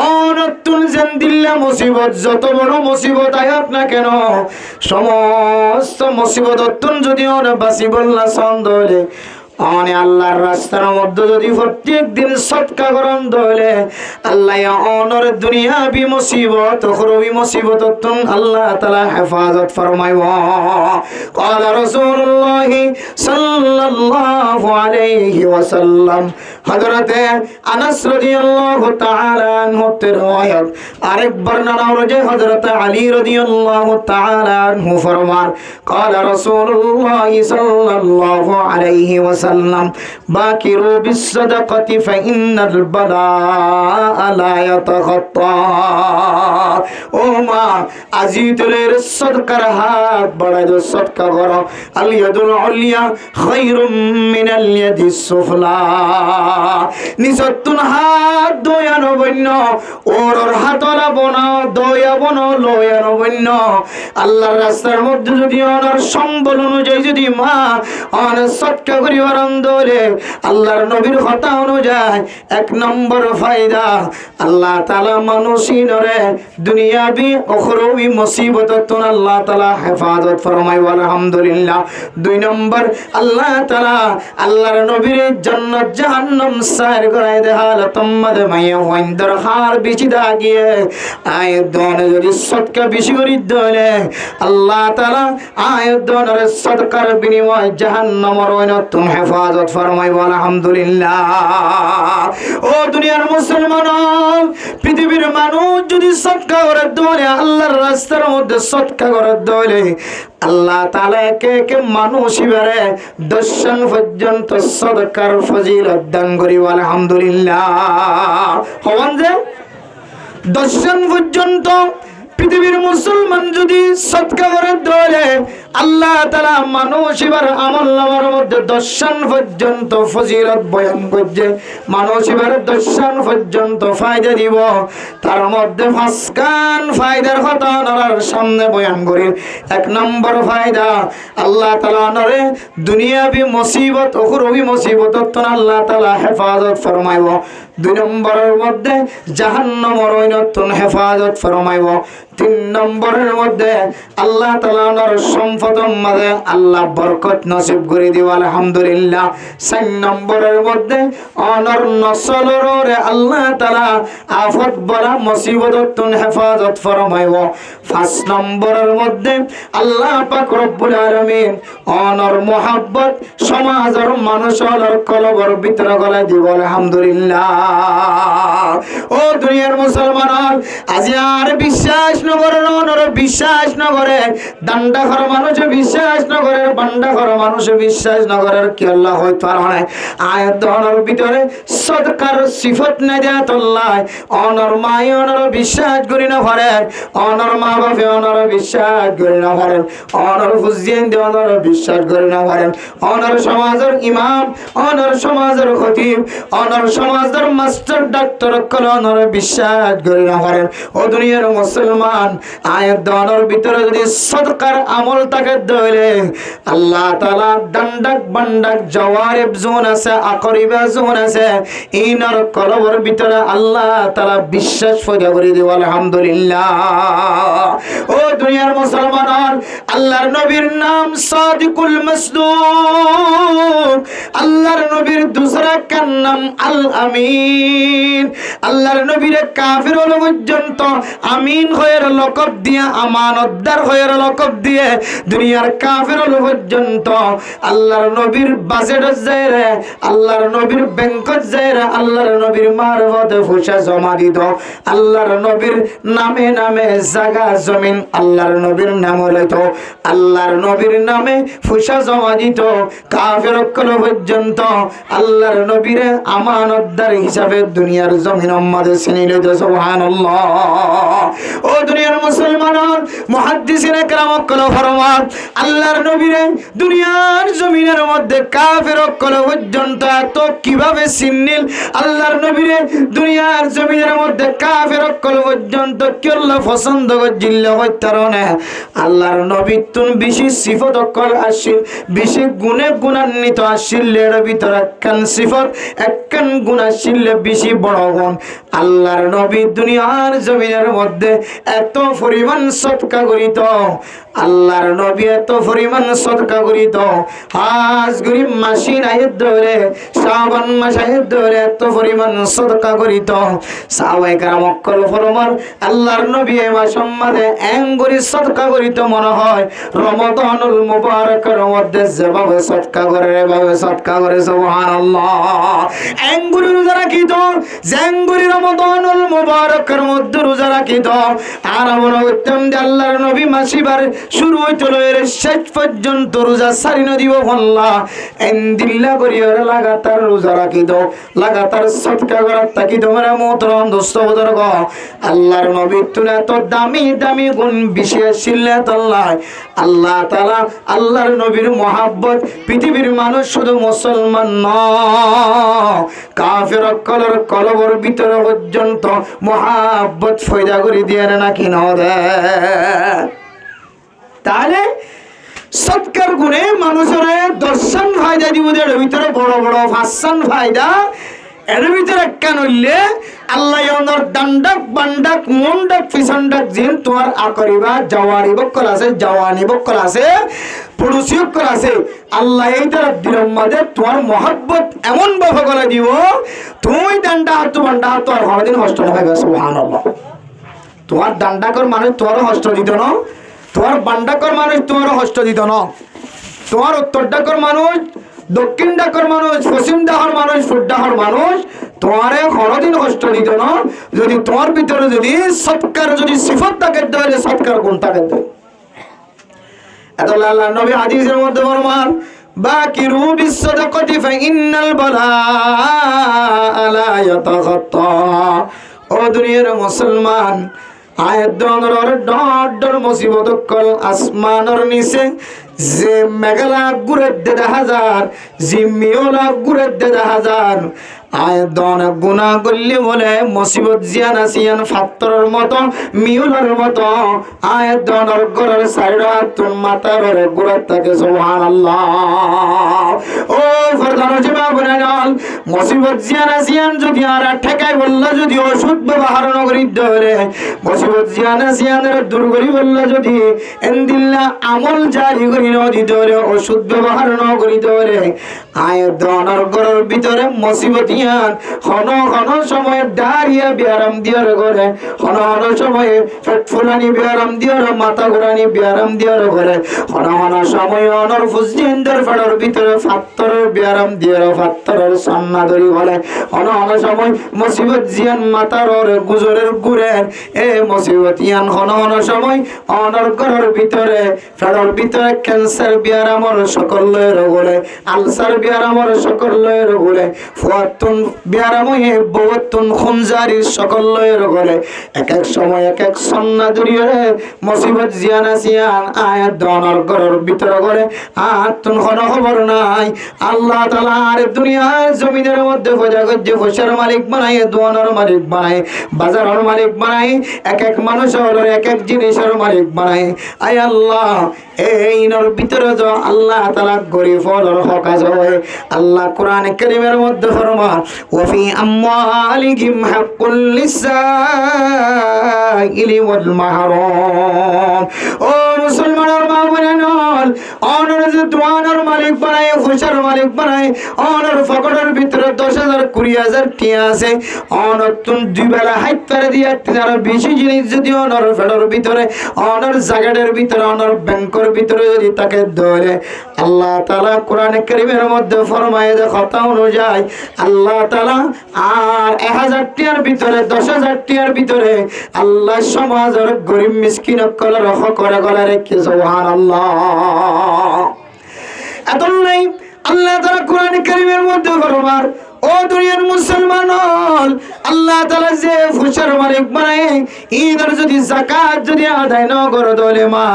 অনতুন জানদিল্লা মুসিবত যত বড় মুসিবত আয়াত না কেন সমস্ত মুসিবত অতুন যদি ওরা বাসি বললা সন্দলে অনে আল্লাহর রাস্তার মধ্যে যদি প্রত্যেক দিন সদকা করন দলে আল্লাহ অনর দুনিয়া বি মুসিবত উখরবি মুসিবত তুন আল্লাহ তাআলা হেফাজত ফরমাইব। قال رسول الله সাল্লাল্লাহু আলাইহি ওয়াসাল্লাম হযরত আনাস রাদিয়াল্লাহু তাআলা আনহু এর riwayat আরেক বর্ণনা অনুযায়ী হযরত আলী রাদিয়াল্লাহু তাআলা আনহু ফরমান قال رسول الله সাল্লাল্লাহু আলাইহি ওয়াসাল্লাম বাকিরু বিসসাদাকাতি ফাইন্নাল বালাআ লা ইয়াতাখাত্তা। ও মা আজিতুলের সদকার হাত বাড়াই দাও সদকা করো আল ইয়াদুল উলিয়া খায়রুম মিনাল ইয়াদিস সুফলা। নিসতুন হাত দয়ানো বন্য ওর হাতলা বনা দয়া বন লয়ানো বন্য আল্লাহর রাস্তার মধ্যে যদি ওনার সম্বল অনুযায়ী যদি মা অন সদকা করি দলে আল্লাহর নবীর কথা অনুযায়ী 1 নম্বর ফায়দা আল্লাহ তাআলা মানুষিনরে দুনিয়াবি উখরবি মুসিবত তুন আল্লাহ তাআলা হেফাজত ফরমাই আলহামদুলিল্লাহ। 2 নম্বর আল্লাহ তাআলা আল্লাহর নবীর জান্নাত জাহান্নাম সাইর করাই দে হালত মধ্যে মাইয়া ওইন্দর হার বেশি দাগিয়ে আয় দনে যদি সদকা বেশি করি দলে আল্লাহ তাআলা আয় দনের সদকার বিনিময় জাহান্নামের ওইনতুন হেফাজত ফরমাইব আলহামদুলিল্লাহ। ও দুনিয়ার মুসলমান পৃথিবীর মানুষ যদি সদকা করে দলে আল্লাহর রাস্তার মধ্যে সদকা করে দলে আল্লাহ তাআলা একে একে মানুষ ইবারে 10 পর্যন্ত সদকার ফজিলত দান করি আলহামদুলিল্লাহ। হওয়ান যে 10 পর্যন্ত পৃথিবীর মুসলমান যদি সদকা করে দলে আল্লাহ তাআলা মানুষ এবার আমল নামার মধ্যে 10 পর্যন্ত ফজিলত বয়ান করছে মানুষ এবার 10 পর্যন্ত ফায়দা দিব তার মধ্যে 5 কান ফায়দার কথা নরার সামনে বয়ান করি। 1 নম্বর ফায়দা আল্লাহ তাআলা নরে দুনিয়াবি মুসিবত উখরবি মুসিবত তন আল্লাহ তাআলা হেফাজত ফরমাইব। 2 নম্বরের মধ্যে জাহান্নামের ওইনতুন হেফাজত ফরমাইব। 3 নম্বরের মধ্যে আল্লাহ তাআলা নর সম্পদের মাঝে আল্লাহ বরকত নসিব করে দিব আলহামদুলিল্লাহ। 4 নম্বরের মধ্যে অনর নসলের আল্লাহ তাআলা আফত বলা মুসিবত তুন হেফাজত ফরমাইব। 5 নম্বরের মধ্যে আল্লাহ পাক রব্বুল আলামিন অনর মোহাব্বত সমাজের মানুষের কলবর ভিতরে গলায় দিব আলহামদুলিল্লাহ। ও দুনিয়ার মুসলমান আজ আর বিশ্বাস নগরে অনর বিশ্বাস নগরে দান্ডা ঘর মানুষ বিশ্বাস নগরে বান্ডা ঘর মানুষ বিশ্বাস নগরের কি আল্লাহ হইতে পারে না আয়াত অনর ভিতরে সদকার সিফত না দেয়াত আল্লাহ অনর মাই অনর বিশ্বাস করি না পারে অনর মা বাপে অনর বিশ্বাস করি না পারে অনর হুজেন দে অনর বিশ্বাস করি না পারে অনর সমাজের ইমাম অনর সমাজের খতিব অনর সমাজের মাস্টার ডাক্তার কল অনর বিশ্বাস করি না পারে। ও দুনিয়ার মুসলমান মুসলমান আয়াত দানের ভিতরে যদি সদকার আমল থাকে ধরে আল্লাহ তাআলা ডান্ডাক বান্ডাক জওয়ারিব জোন আছে আকরিবা জোন আছে ইনার কলবের ভিতরে আল্লাহ তাআলা বিশ্বাস করে দিব আলহামদুলিল্লাহ। ও দুনিয়ার মুসলমান আল্লাহর নবীর নাম সাদিকুল মাসদুক, আল্লাহর নবীর দুসরা কান নাম আল আমিন। আল্লাহর নবীর কাফির হলো পর্যন্ত আমিন হয়ে লকব দিয়ে আমানতদার হয়ে লকব দিয়ে দুনিয়ার কাফির হলো পর্যন্ত আল্লাহর নবীর বাজেট যায় রে, আল্লাহর নবীর ব্যাংকত যায় রে, আল্লাহর নবীর মারফতে পয়সা জমা দিত, আল্লাহর নবীর নামে নামে জায়গা জমিন আল্লাহর নবীর নাম লইত, আল্লাহর নবীর নামে পয়সা জমা দিত। কাফির হলো পর্যন্ত আল্লাহর নবীর আমানতদার হিসাবে দুনিয়ার জমিন আমাদের চিনি লইত। সুবহানাল্লাহ। ও দুনিয়ার মুসলমান মুহাদ্দিসিনে কেরাম কল ফরমান আল্লাহর নবীর দুনিয়ার জমিনের মধ্যে কাফির কল পর্যন্ত এত কিভাবে চিনিল, আল্লাহর নবীর দুনিয়ার জমিনের মধ্যে কাফির কল পর্যন্ত কি আল্লাহ পছন্দ করছিল হইতারনে আল্লাহর নবী তুন বেশি সিফত কল আসিল, বেশি গুণে গুণান্বিত আসিল, এর ভিতরে একখান সিফত একখান গুণ আসিল বেশি বড় গুণ। আল্লাহর নবী দুনিয়ার জমিনের মধ্যে এত পরিমাণ সদকা করিত, আল্লাহর নবী এত পরিমাণ সদকা করিত, হাজ গরিব মাসি আয়ের ধরে শ্রাবণ মাস আয়ের ধরে এত পরিমাণ সদকা করিত। সাহাবায়ে কেরাম অক্কল ফরমান আল্লাহর নবী এ মাস সম্মানে এঙ্গুরি সদকা করিত মনে হয় রমাদানুল মুবারকের মধ্যে যেভাবে সদকা করে এভাবে সদকা করে। সুবহানাল্লাহ। এঙ্গুরি রোজা রাখিত, জেঙ্গুরি রমাদানুল মুবারকের মধ্যে রোজা রাখিত। আর মনে করতাম যে আল্লাহর নবী মাসিবার শুরু হইতো এর শেষ পর্যন্ত রোজা সারি না দিব বললা এন্দিল্লা করি ওরা লাগাতার রোজা রাখিত, লাগাতার সদকা করার তাকি তোমরা মোহতরম দোস্ত বুজুর্গ আল্লাহর নবী তুলে এত দামি দামি গুণ বিশেষ সিল্লাত আল্লাহ তাআলা আল্লাহর নবীর মহাব্বত পৃথিবীর মানুষ শুধু মুসলমান নয় কাফির কলর কলবর ভিতরে পর্যন্ত মহাব্বত ফয়দা করে দিয়ে নাকি না দেয়। তাহলে সৎকার গুণে মানুষের দর্শন ফায়দা দিব, এর ভিতরে বড় বড় ভাষণ ফায়দা, এর ভিতরে কেন হইলে আল্লাহ ওনার দান্ডাক বান্ডাক মুন্ডাক পিছনডাক জিন তোমার আকরিবা জওয়ানি বক্কল আছে, জওয়ানি বক্কল আছে, পুরুষী বক্কল আছে, আল্লাহ এই তার দিনের মধ্যে তোমার মহব্বত এমন ভাবে গলা দিব তুমি দান্ডা হাত বান্ডা হাত আর হরদিন কষ্ট না পাইবে। সুবহানাল্লাহ। তোমার দান্ডাকর মানুষ তোমারও কষ্ট দিত না, তোমার বান্ডাকর মানুষ তোমারও কষ্ট দিত না, তোমার উত্তর ডাকর মানুষ দক্ষিণ ডাকর মানুষ পশ্চিম ডাকর মানুষ পূর্ব ডাকর মানুষ তোমারে কোনদিন কষ্ট দিত না যদি তোমার ভিতরে যদি সৎকার যদি সিফত থাকে তাহলে সৎকার গুণ থাকে। এত আল্লাহ নবী হাদিসের মধ্যে ফরমান বাকিরু বিসসাদাকাতি ফাইন্নাল বালাআ লা ইয়াতাখাত্তা। ও দুনিয়ার মুসলমান আয়াত দনর ডর মুসিবত কল আসমানের নিচে যে মেঘলা ঘুরে ১,৫০০ জিম্মিওলা ঘুরে ১,৫০০ আয়দন গুনাহ করলে বলে মুসিবত জিয়ান আসিয়ান ফাত্তরের মতো মিউলার মতো আয়দনের ঘরের সাইডা তুন মাথার ঘুরে থাকে। সুবহানাল্লাহ। ও ফরদানো জিমা বনাল মুসিবত জিয়ান আসিয়ান যদি আর ঠেকাই বললা যদি ওষুধ ব্যবহার ন করি ধরে মুসিবত জিয়ান আসিয়ানের দূর করি বললা যদি এন্দিল্লা আমল জারি করি ন দি ধরে ওষুধ ব্যবহার ন করি ধরে আয়দনের ঘরের ভিতরে মুসিবত হন হন সময় ডারিয়া ব্যারাম দিয়ার ঘরে, হন হন সময়ে পেট ফুলানি ব্যারাম দিয়ার, মাথা ঘুরানি ব্যারাম দিয়ার ঘরে, হন হন সময় অনর ফুসজিন্দের ফেডর ভিতরে ফাত্তরের ব্যারাম দিয়ার ফাত্তরের সান্না ধরি বলে, হন হন সময় মুসিবত জিয়ান মাথার গুজরের ঘুরে এ মুসিবত ইয়ান, হন হন সময় অনর ঘরের ভিতরে ফেডর ভিতরে ক্যান্সার ব্যারামর সকল লয়ের বলে, আলসার ব্যারামর সকল লয়ের বলে, ফুয়াতুন বহুতন বিয়ারাময়ে বহুতন খুনজারির সকল লয়ের করে এক এক সময় এক এক সন্না দূরিয়ে মুসিবত জিয়ান আসিয়ান আয়াত দনার ঘরের ভিতরে করে আতুন কোনো খবর নাই আল্লাহ তাআলা আর দুনিয়ার জমিনের মধ্যে ফজা গজ্জে ফসার মালিক বানায় দোয়ানোর মালিক বানায় বাজারের মালিক বানায় এক এক মানুষের এক এক জিনিসের মালিক বানায় আয় আল্লাহ এই নর ভিতরে তো আল্লাহ তাআলা গরিব হলোর হক আছে আল্লাহ কোরআন কারীমের মধ্যে ফরমান ওয়া ফি আমওয়ালিহিম হাক্কুল লিসাইলি ওয়াল মাহরুম ও মুসলমানের মা বোনেরা অনর যে দোয়ানোর মালিক বানায় ফসার মালিক বানায় অনর ফকটের ভিতরে 10,000 20,000 টিয়া আছে অনর তুন দুই বেলা হাইত করে দিয়া তিনার বেশি জিনিস যদি অনর ফেডার ভিতরে অনর জায়গাটার ভিতরে অনর ব্যাংকের ভিতরে যদি তাকে ধরে আল্লাহ তাআলা কোরআনে কারীমের মধ্যে ফরমায়ে যে কথা অনুযায়ী আল্লাহ তাআলা আর 1000 টিয়ার ভিতরে 10,000 টিয়ার ভিতরে আল্লাহ সমাজের গরিব মিসকিন কলর হক করে গলা রেখে সুবহানাল্লাহ এত নাই আল্লাহ তাআলা কোরআনে কারীমের মধ্যে ফরমান ও দুনিয়ার মুসলমান আল্লাহ তাআলা যে ফুসার মালিক বানায় ঈদের যদি যাকাত যদি আদায় না করে দলে মা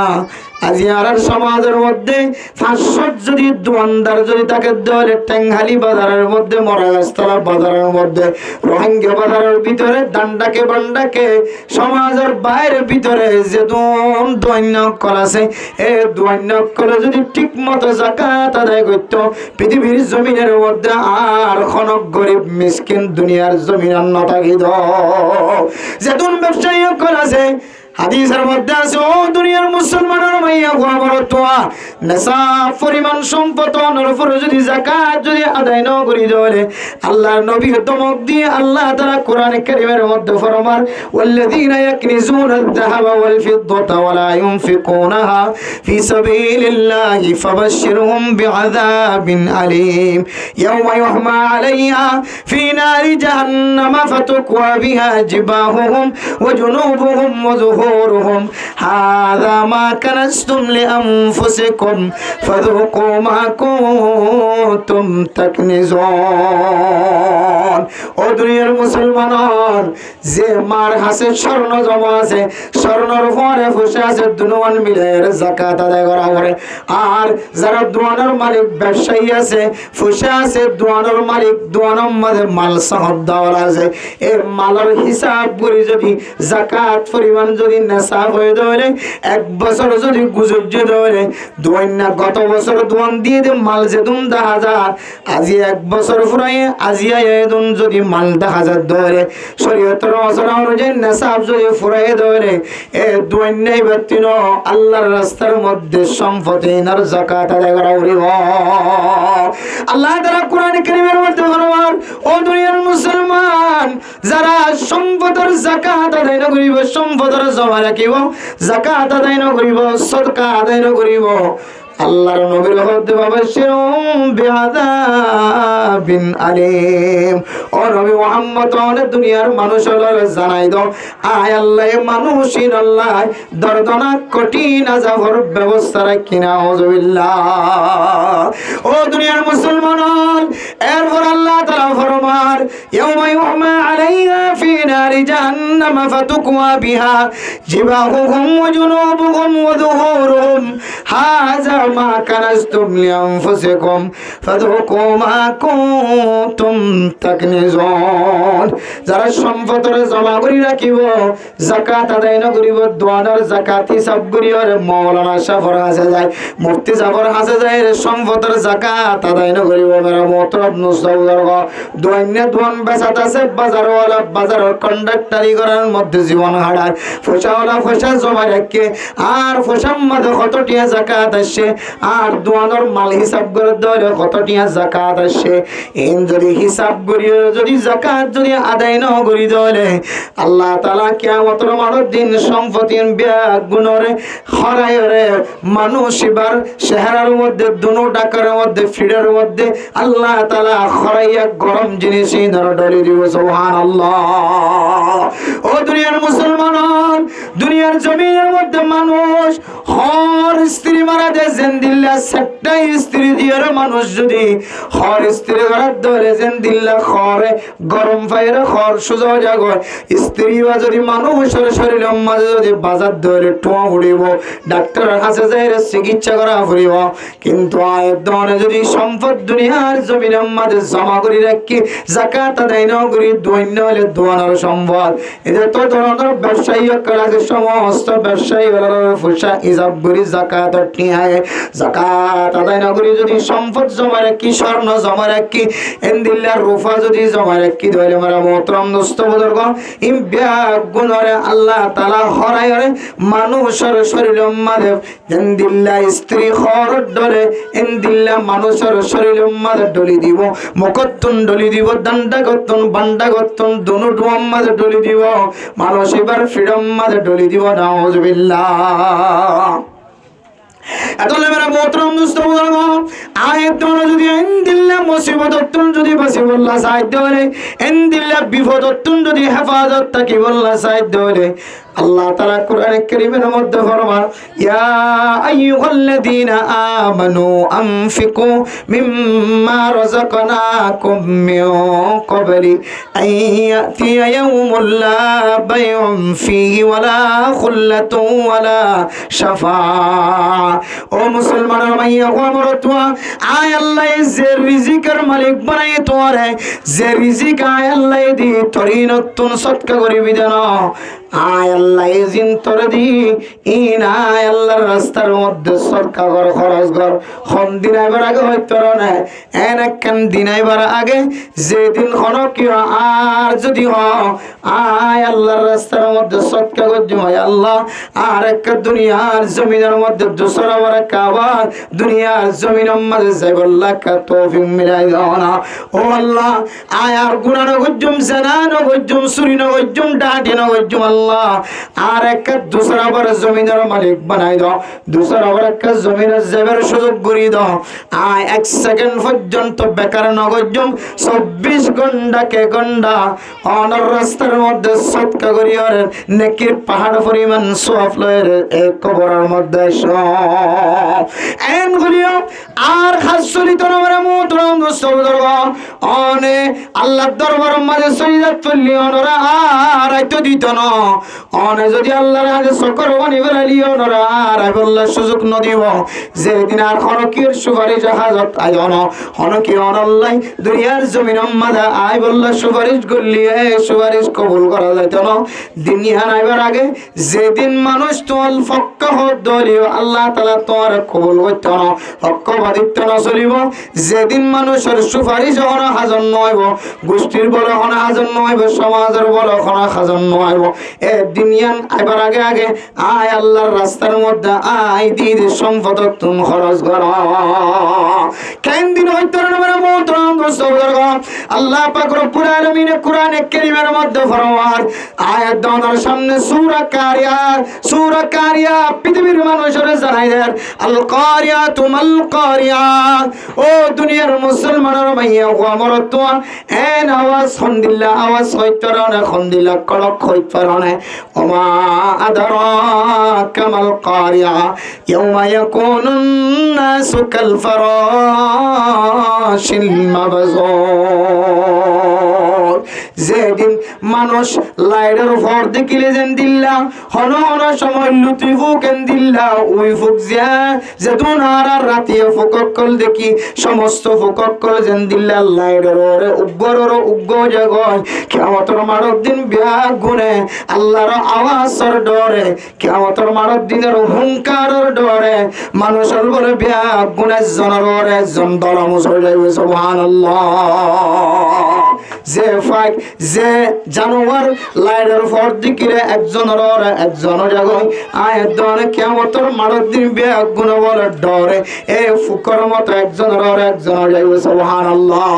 আজি আর সমাজের মধ্যে 500 যদি দোয়ানদার যদি তাকে দলে টেঙ্গালি বাজারের মধ্যে মরাগাছতলা বাজারের মধ্যে রোহিঙ্গা বাজারের ভিতরে দান্ডাকে বান্ডাকে সমাজের বাইরের ভিতরে যে দোয়ান্য করাছে এই দোয়ান্য করে যদি ঠিক মতো যাকাত আদায় করত পৃথিবীর জমিনের মধ্যে আর কোন গরিব মিসকিন দুনিয়ার জমিন আর না থাকিত যেতুন ব্যবসায়ী করাছে হাদিসের মধ্যে আছে ও দুনিয়ার মুসলমানের মাইয়া গোবর তোয়া নেশাব পরিমাণ সম্পদ অনর উপর যদি যাকাত যদি আদায় না করি দলে আল্লাহর নবী দমক দিয়ে আল্লাহ তাআলা কোরআনে কারীমের মধ্যে ফরমান ওয়াল্লাযীনা ইয়াকনিজুনা আয-যাহাবা ওয়াল ফিদ্দাতা ওয়া লা ইউনফিকুনাহা ফি সাবিলিল্লাহি ফাবাশশিরহুম বিআযাবিন আলীম ইয়াওমা ইউহমা আলাইহা ফি নারি জাহান্নামা ফাতুকওয়া বিহা জিবাহুহুম ওয়া জুনুবুহুম ওয়া ظهورهم هذا ما كنزتم لأنفسكم فذوقوا ما كنتم تكنزون ও দুনিয়ার মুসলমান যে মার হাসে স্বর্ণ জমা আছে স্বর্ণর উপরে ফুসে আছে দুনুয়ান মিলে যাকাত আদায় করা করে আর যারা দোয়ানোর মালিক ব্যবসায়ী আছে ফুসে আছে দোয়ানোর মালিক দোয়ানোর মধ্যে মাল সহদ দেওয়ার আছে এই মালের হিসাব করে যদি যাকাত পরিমাণ যদি নেশাব হয়ে ধরে 1 বছর যদি গুজব যে ধরে দোয়ান্না গত বছর দোয়ান দিয়ে দে মাল যে দুম 10,000 আজি 1 বছর ফুরাই আজিয়া এদুন যদি মাল 10,000 ধরে শরীয়তের মাসলা অনুযায়ী নেশাব যদি ফুরাই ধরে এ দোয়ান্নাই ব্যক্তিন আল্লাহর রাস্তার মধ্যে সম্পত্তির যাকাত আদায় করা উড়িব আল্লাহ তাআলা কোরআনে কারীমের মধ্যে ফরমান ও দুনিয়ার মুসলমান যারা সম্পদের যাকাত আদায় না করিব সম্পদের জমা রাখিব যাকাত আদায় না করিব সদকা আদায় না করিব আল্লাহর নবীর হতে বাবাশিরুম বিআযাবিন আলীম ও নবী মুহাম্মদ দুনিয়ার মানুষের জানাই দাও আয় আল্লাহ মানুষিন আল্লাহ দর্দনাক কঠিন আযাবের ব্যবস্থা রাখিনা আউযুবিল্লাহ ও দুনিয়ার মুসলমান এরপর আল্লাহ তাআলা ফরমান ইয়াউমা ইউহমা আলাইহা ফি নারি জাহান্নাম ফাতুকওয়া বিহা জিবাহুহুম ওয়া জুনুবুহুম ওয়া যুহুরুহুম হাযা মা কানাজতুম লিআনফুসিকুম ফাযুকু মা কুনতুম তাকনিজুন যারা সম্পদের জমা করি রাখিব যাকাত আদায় না করিব দোয়ানোর যাকাত হিসাব করিওর মাওলানা শাফর হাসে যায় মুফতি শাফর হাসে যায় সম্পদের যাকাত আদায় না করিব মেরা মোহতরম নুসাউদার দোয়ান্না দোয়ান বেচাত আছে বাজারওয়ালা বাজারের কন্ডাক্টরি করার মধ্যে জীবন হারার ফসাওয়ালা ফসা জমা রাখে আর ফসার মধ্যে কতটিয়া যাকাত আসে আর দোয়ানোর মাল হিসাব করে ধরে কতটিয়া যাকাত আসে এন যদি হিসাব করিও যদি যাকাত যদি আদায় না করি ধরে আল্লাহ তাআলা কিয়ামতের মাঠের দিন সম্পত্তির ব্যাগ গুণরে হরায়রে মানুষ এবার শহরের মধ্যে দুনো ডাকার মধ্যে ফিডের মধ্যে আল্লাহ তাআলা হরাইয়া গরম জিনিস ধরে ডলি দিব সুবহানাল্লাহ ও দুনিয়ার মুসলমান, দুনিয়ার জমিনের মধ্যে মানুষ হর স্ত্রী মারা দেয় জেন্দিল্লা সেটাই স্ত্রী দিয়ে মানুষ যদি হর স্ত্রী ঘর ধরে জেন্দিল্লা খরে গরম ফাইরে খর সুজা জাগর স্ত্রী বা যদি মানুষের শরীরের মাঝে যদি বাজার ধরে টোয়া উড়িব ডাক্তারের কাছে যাই চিকিৎসা করা ফুরিব। কিন্তু আয়ের দনে যদি সম্পদ দুনিয়ার জমিনের মাঝে জমা করি রাখি জাকাত আদায় না করি দৈন্য হলে দোয়ানোর সম্পদ এদের তো ধরনের ব্যবসায়ী আছে সমস্ত ব্যবসায়ী ফুসা হিসাব করি জাকাত নিয়ে জাকাত আদায় না করি যদি সম্পদ জমা রাখি স্বর্ণ জমা রাখি এন্দিল্লার রুফা যদি জমা রাখি ধরে মারা মোহতরম দোস্ত বুজুর্গ ইম ব্যাগ গুণরে আল্লাহ তাআলা হরায়রে মানুষের শরীরের মাঝে এন্দিল্লা স্ত্রী খর ধরে এন্দিল্লা মানুষের শরীরের মাঝে ডলি দিব মুকত্তুন ডলি দিব দান্ডা গত্তুন বান্ডা গত্তুন দুনো ডুয়াম মাঝে ডলি দিব মানুষ এবার ফ্রিডম মাঝে ডলি দিব নাউজুবিল্লাহ। এতলে মেরা মোহতরম দোস্ত বুজুর্গ আয়াত দ্বারা যদি এন্দিল্লা মুসিবততুন যদি বাসিবুল্লাহ সাহায্য করে এন্দিল্লা বিপদতুন যদি হেফাজত থাকি বল্লাহ সাহায্য করে আল্লাহ তাআলা কোরআনে কারীমের মধ্যে ফরমান ইয়া আইয়ুহাল্লাযীনা আমানু আনফিকু মিম্মা রাযাকনাকুম মিন ক্বাবলি আইয়াতিয়া ইয়াউমুল লা বাইউন ফীহি ওয়ালা খুল্লাতুন ওয়ালা শাফাআ। ও মুসলমানের মাইয়া ও মরতুয়া আয় আল্লাহ যে রিজিকের মালিক বানাই তোরে যে রিজিক আয় আল্লাহ দি তরিনতুন সদকা করিবি দেন আয় আল্লাহ জিন তোরে দি ইন আয় আল্লাহর রাস্তার মধ্যে সরকা কর খরচ কর কোন দিন আইবার আগে হইতো না এন একখান দিন আইবার আগে যেদিন হন কি আর যদি হ আয় আল্লাহর রাস্তার মধ্যে সদকা করছি হয় আল্লাহ আর এক দুনিয়ার জমিনের মধ্যে দুসরা বড় কাবা দুনিয়ার জমিনের মধ্যে যাইবল্লাহ কা তৌফিক মিলাই দাও না। ও আল্লাহ আয় আর গুনাহ ন গজ্জুম জানা ন গজ্জুম সুরি ন গজ্জুম ডাটি ন গজ্জুম আল্লাহ আর এক দুসরা বড় জমিনের মালিক বানাই দাও দুসরা বড় এক জমিনের যাবার সুযোগ করি দাও আয় এক সেকেন্ড পর্যন্ত বেকার ন গজ্জুম 24 ঘন্টা কে ঘন্টা অনর রাস্তার মধ্যে সদকা করি আর নেকির পাহাড় পরিমাণ সওয়াব লয়ের এক কবরের মধ্যে এন গুলিও আর হাসলিত নবরে মুতরম দোস্তবুজুর্গ অনে আল্লাহর দরবারের মাঝে সইদাত করলি অনরা আর আইতো দিত না অনে যদি আল্লাহর আগে শকর বানি বেলালি অনরা আর আইবল্লাহ সুযোগ ন দিব যেদিন আর খনকির সুপারিশ হাজত আইও না খনকি অনল্লাই দুনিয়ার জমিনের মাঝে আইবল্লাহ সুপারিশ করলি এ সুপারিশ কবুল করা যাইত না দুনিয়া নাইবার আগে যেদিন মানুষ তোল ফক্কা হত দলিও আল্লাহ তাআলা তোর কবুল করত না হকবাদিত্ব না চলিব যেদিন মানুষের সুপারিশ হন হাজন নইব গোষ্ঠীর বড় হন হাজন নইব সমাজের বড় হন হাজন নইব এ দুনিয়ান আইবার আগে আগে আয় আল্লাহর রাস্তার মধ্যে আয় দিদ সম্পদ তুমি খরচ কর কেন দিন হইতো না মেরা মোহতরম দোস্ত বুজুর্গ আল্লাহ পাক রব্বুল আলামিন কোরআনে কারীমের মধ্যে ফরমান আয়াত দাওয়ার সামনে সূরা কারিয়া পৃথিবীর মানুষের জানাই দেন আল কারিয়া তুমাল কারিয়া। ও দুনিয়ার মুসলমানের মাইয়া ও মরতো এন আওয়াজ খন্দিল্লা আওয়াজ হইতরানে খন্দিল্লা কলক হইতরানে ওমা আদরাকা মাল কারিয়া ইয়াউমা ইয়াকুনুন নাসু কাল ফারাশিল মাবজুর। যেদিন মানুষ লাইটের উপর দেখিলে যেন দিল্লা হন হন সময় লুতি ফুকেন দিল্লা ওই ফুক যে দুনার রাতে ফুককল দেখি সমস্ত ফুককল যেন দিল্লা লাইটের ওরে উগ্গর উগ্গ জগয় কিয়ামতের মারক দিন বিয়াগ গুনে আল্লাহর আওয়াজের ডরে কিয়ামতের মারক দিনের হুঙ্কারের ডরে মানুষের বলে বিয়াগ গুনে জনরে জন দলা মুসল যাইবে সুবহানাল্লাহ। যে ফাইক যে জানোয়ার লাইটের উপর দিকিরে একজনের জাগয় আয়ের দনে কিয়ামতের মারক দিন বিয়াগ গুনে বলে ডরে এ ফুকর মতো একজনের যাইবে সুবহানাল্লাহ।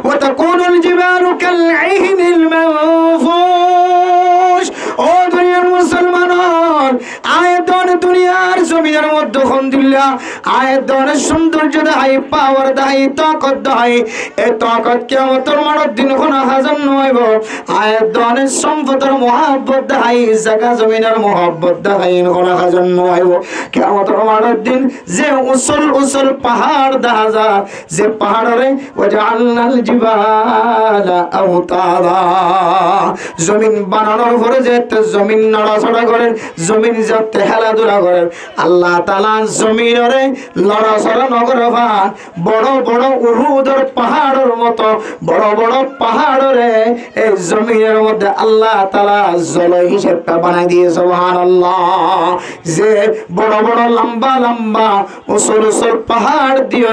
ওয়া তাকুনুল জিবালু কাল ইহিনিল মানফুশ। ও দুনিয়ার মুসলমান আয়াতন দুনিয়ার জমিনের মধ্যে খন্দিল্লা আয়াত অনেক সৌন্দর্য দেখাই, পাওয়ার দেখাই, তাকত দেখাই। এই তাকত কিয়ামতের মানব দিন কোন হাজার নইব। আয়াত অনেক সম্পদের মহব্বত দেখাই, জায়গা জমিনের মহব্বত দেখাই কোন হাজার নইব। কিয়ামতের মানব দিন যে উসুল উসুল পাহাড় দেখা যায়, যে পাহাড়রে ওয়াজআলনাল জিবালা আওতাদা, জমিন বানানোর পরে যে জমিন নড়াচড়া করে, জমিন যাতে খেলাধুলা করে, আল্লাহ তাআলা জমিনরে লড়াচড়া নগরে ভান বড় বড় উহুদের পাহাড়ের মতো বড় বড় পাহাড়রে এই জমিনের মধ্যে আল্লাহ তাআলা জল হিসেবটা বানাই দিয়ে সুবহানাল্লাহ। যে বড় বড় লম্বা লম্বা উসুল উসুল পাহাড় দিয়ে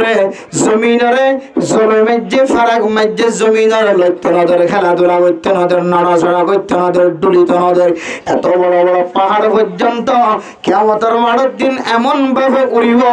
জমিনরে জলের মধ্যে ফারাক মধ্যে জমিনরে লইতে নদের খেলাধুলা করতে নদের নড়াচড়া করতে নদের ডুলিতে নদের এত বড় বড় পাহাড় পর্যন্ত কিয়ামতের মাঠের দিন এমন ভাবে উড়িব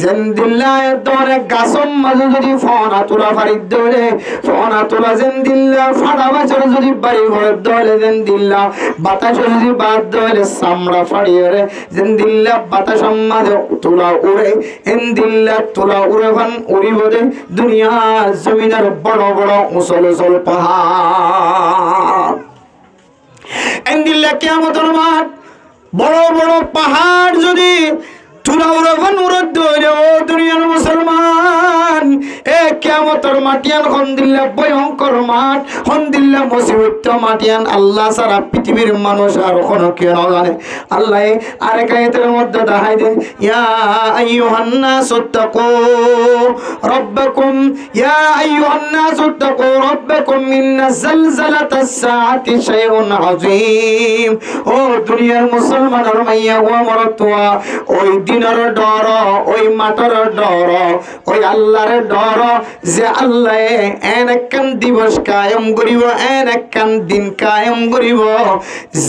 যেন দিল্লায় তোরে গাছম মাঝে যদি ফোনা তোলা ফাড়ি ধরে ফোনা তোলা যেন দিল্লা ফাড়া বাছর যদি বাড়ি ঘরে ধরে যেন দিল্লা বাতাস যদি বাদ ধরে চামড়া ফাড়িয়ে রে যেন দিল্লা বাতাস মাঝে তোলা উড়ে এন দিল্লা তোলা উড়ে ভান উড়িব দে দুনিয়ার জমিনের বড় বড় উসল উসল পাহাড়। এন দিল্লা কিয়ামতের মাঠ বড় বড় পাহাড় যদি তুলা উড়াবান উড়ত ধরে ও দুনিয়ার মুসলমান, এ কিয়ামতের মাটিয়ান হন্দিল্লা ভয়ঙ্কর মাঠ, হন্দিল্লা মুসিবত মাটিয়ান। আল্লাহ সারা পৃথিবীর মানুষ আর কোনো কেন জানে। আল্লাহ আরেক আয়াতের মধ্যে দেখাই দেন, ইয়া আইয়ুহান নাসু তাকু রাব্বাকুম, ইয়া আইয়ুহান নাসু তাকু রাব্বাকুম ইন্না জালজালাতাস সাআতি শাইউন আযীম। ও দুনিয়ার মুসলমানের মাইয়া ও মরতুয়া, ওই দিনের ডর, ওই মাঠের ডর, ওই আল্লাহর ডর যে আল্লাহ এন একখান দিবস কায়েম করিব, এন একখান দিন কায়েম করিব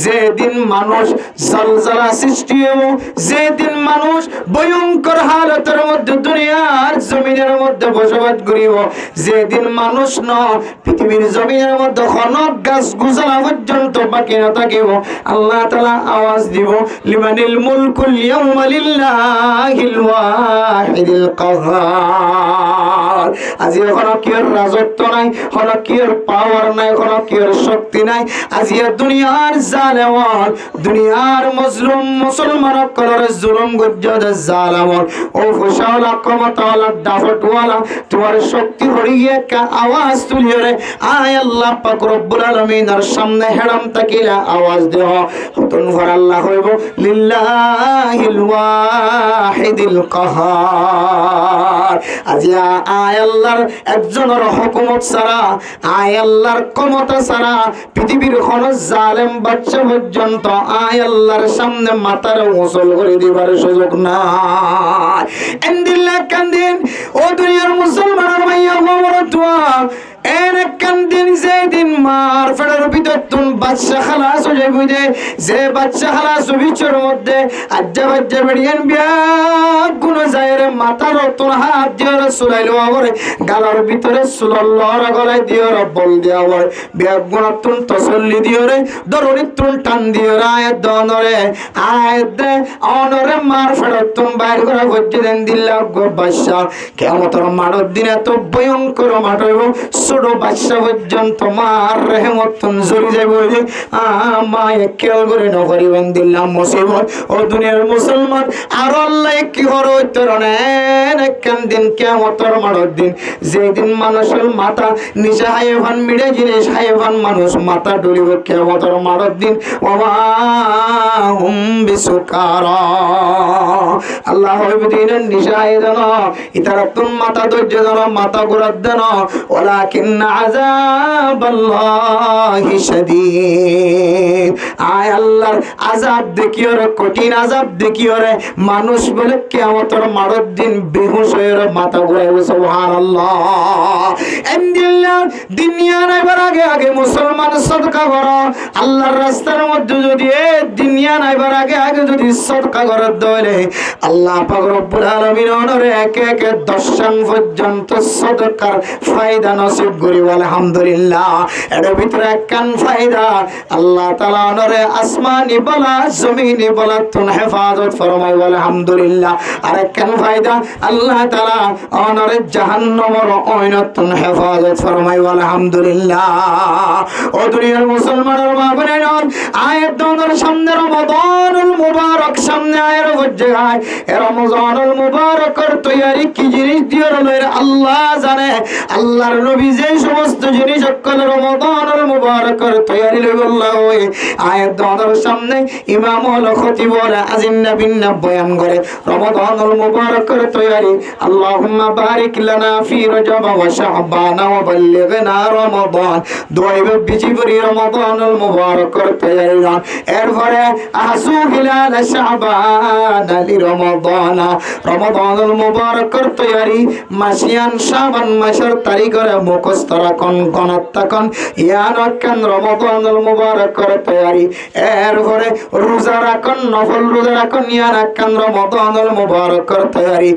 যেদিন মানুষ জলজলা সৃষ্টি হইব, যেদিন মানুষ ভয়ঙ্কর হালতের মধ্যে দুনিয়ার জমিনের মধ্যে বসবাস করিব, যেদিন মানুষ ন পৃথিবীর জমিনের মধ্যে খনক গাছ গুছালা পর্যন্ত বাকি না থাকিব। আল্লাহ তাআলা আওয়াজ দিব, লিমানিল মুলকুল ইয়াউমা লিল্লাহিল ওয়াহিদিল কাহ্হার। আজি এখন কি রাজত্ব নাই, হলো কি পাওয়ার নাই, হলো কি শক্তি নাই। আজি দুনিয়ার জালেমান, দুনিয়ার মজলুম মুসলমান কলর জুলুম গজ্জদ জালামন ও ফুশাওয়ালা ক্ষমতাওয়ালা দাফটওয়ালা তোমার শক্তি হরিয়ে কা আওয়াজ তুলিয়ে রে আয় আল্লাহ পাক রব্বুল আলামিনের সামনে হেরাম তাকিলা আওয়াজ দেহ হতন ভর আল্লাহ হইব লিল্লাহিল ওয়াহিদিল কাহ্হার। আজি আয় আল্লাহর একজনের হুকুমত ছাড়া, আয় আল্লাহর ক্ষমতা ছাড়া পৃথিবীর কোন জালেম বাচ্চা পর্যন্ত আয় আল্লাহর সামনে মাথার উঁচল করে দিবার সুযোগ নাই। এন্দিল্লা কান্দিন ও দুনিয়ার মুসলমানের মাইয়া মরতুয়া এন কান্দিন যেদিন মার ফেড়ার ভিতর তুন বাচ্চা খালাস হয়ে যাবে, যে বাচ্চা খালাস বিচর মধ্যে আজ্জা বাজ্জা বেড়িয়েন বিয়া কোন জায়ের মাথার তুন হাত দিয়ে সুলাইলো আবরে গালার ভিতরে সুলল্লর গলায় দিয়ে বল দিয়া হয় বিয়া গুণাতুন তসল্লি দিয়ে রে দরুনি তুন টান দিয়ে আয় দনরে আয় দে অনরে মার ফেড়ার তুন বাইর করে ভজ্জে দেন দিল্লা গো বাদশা। কিয়ামতের মাঠের দিন এত ভয়ঙ্কর মাঠ হইব ছোট বাদশা পর্যন্ত মার রেহমত জড়ি যাইব যে আমায় খেয়াল করে নকরিবেন দিল্লাম মুসিবত। ও দুনিয়ার মুসলমান আর আল্লাহ কি হর তরণেন একখান দিন কিয়ামতের মাঠের দিন যেদিন মানুষের মাথা নিচে হাইভান মিড়ে জিনিস হাইভান মানুষ মাথা ডুলিব কিয়ামতের মাঠের দিন ওমা হুম বিসুকারা। আল্লাহ হইবে দিনের নিচে হাই দেন ইতারা তুম মাথা ধৈর্য দেন মাথা ঘোরার দেন ওলাকিন আযাবাল্লাহি শাদীদ। আয় আল্লাহর আযাব দেখিও রে কঠিন আযাব দেখিও রে মানুষ বলে কিয়ামতের মাঠের দিন বেহুশ হয়ে মাথা ঘুরাইবে সুবহানাল্লাহ। এন্দিল্লাহ দুনিয়া নাইবার আগে আগে মুসলমান সদকা করো আল্লাহর রাস্তার মধ্যে যদি এ দুনিয়া নাইবার আগে আগে যদি সদকা করার দলে আল্লাহ পাক রব্বুল আলামিন ওরে একে একে 10 পর্যন্ত সদকার ফায়দা নসিব করি আলহামদুলিল্লাহ। এর ভিতরে একখান ফায়দা আল্লাহ তাআলা ওনারে আসমানি বলা জমিনি বলা তুন হেফাজত ফরমাই বলে আলহামদুলিল্লাহ। আর একখান ফায়দা আল্লাহ তাআলা ওনারে জাহান্নামের ওইনতুন হেফাজত ফরমাই বলে আলহামদুলিল্লাহ। ও দুনিয়ার মুসলমানের মা বোনেরা, আয়াত ওনার সামনে রমাদানুল মুবারক সামনে আয়ের জায়গায় রমজানুল মুবারকের তৈরি কি জিনিস দিয়ে রইল আল্লাহ জানে। আল্লাহর নবী যে সমস্ত জিনিস সকল রমাদানুল মুবারকের তৈরি লইবল্লাহ ওই আয়াত ওনার সামনে ইমামুল খতিব আজিন নবিন্না বয়ান করে রমাদানুল মুবারকের তৈরি। আল্লাহুম্মা বারিক লানা ফি রজব ওয়া শাবান ওয়া বাল্লিগনা রমাদান। দোয়াইবে বিজিবরি রমাদানুল মুবারকের তৈরি। এরপরে আসু হিলাল শাবান আলি রমাদান। রমাদানুল মুবারকের তৈরি মাসিয়ান শাবান মাসের তারিখের মুখস্থ রাখুন গণত থাকুন ইয়ানকান রমাদানুল মুবারকের তৈরি। এরপরে রোজা রাখুন নফল রোজা রাখুন ইয়ানকান রমাদানুল মুবারকের তৈরি।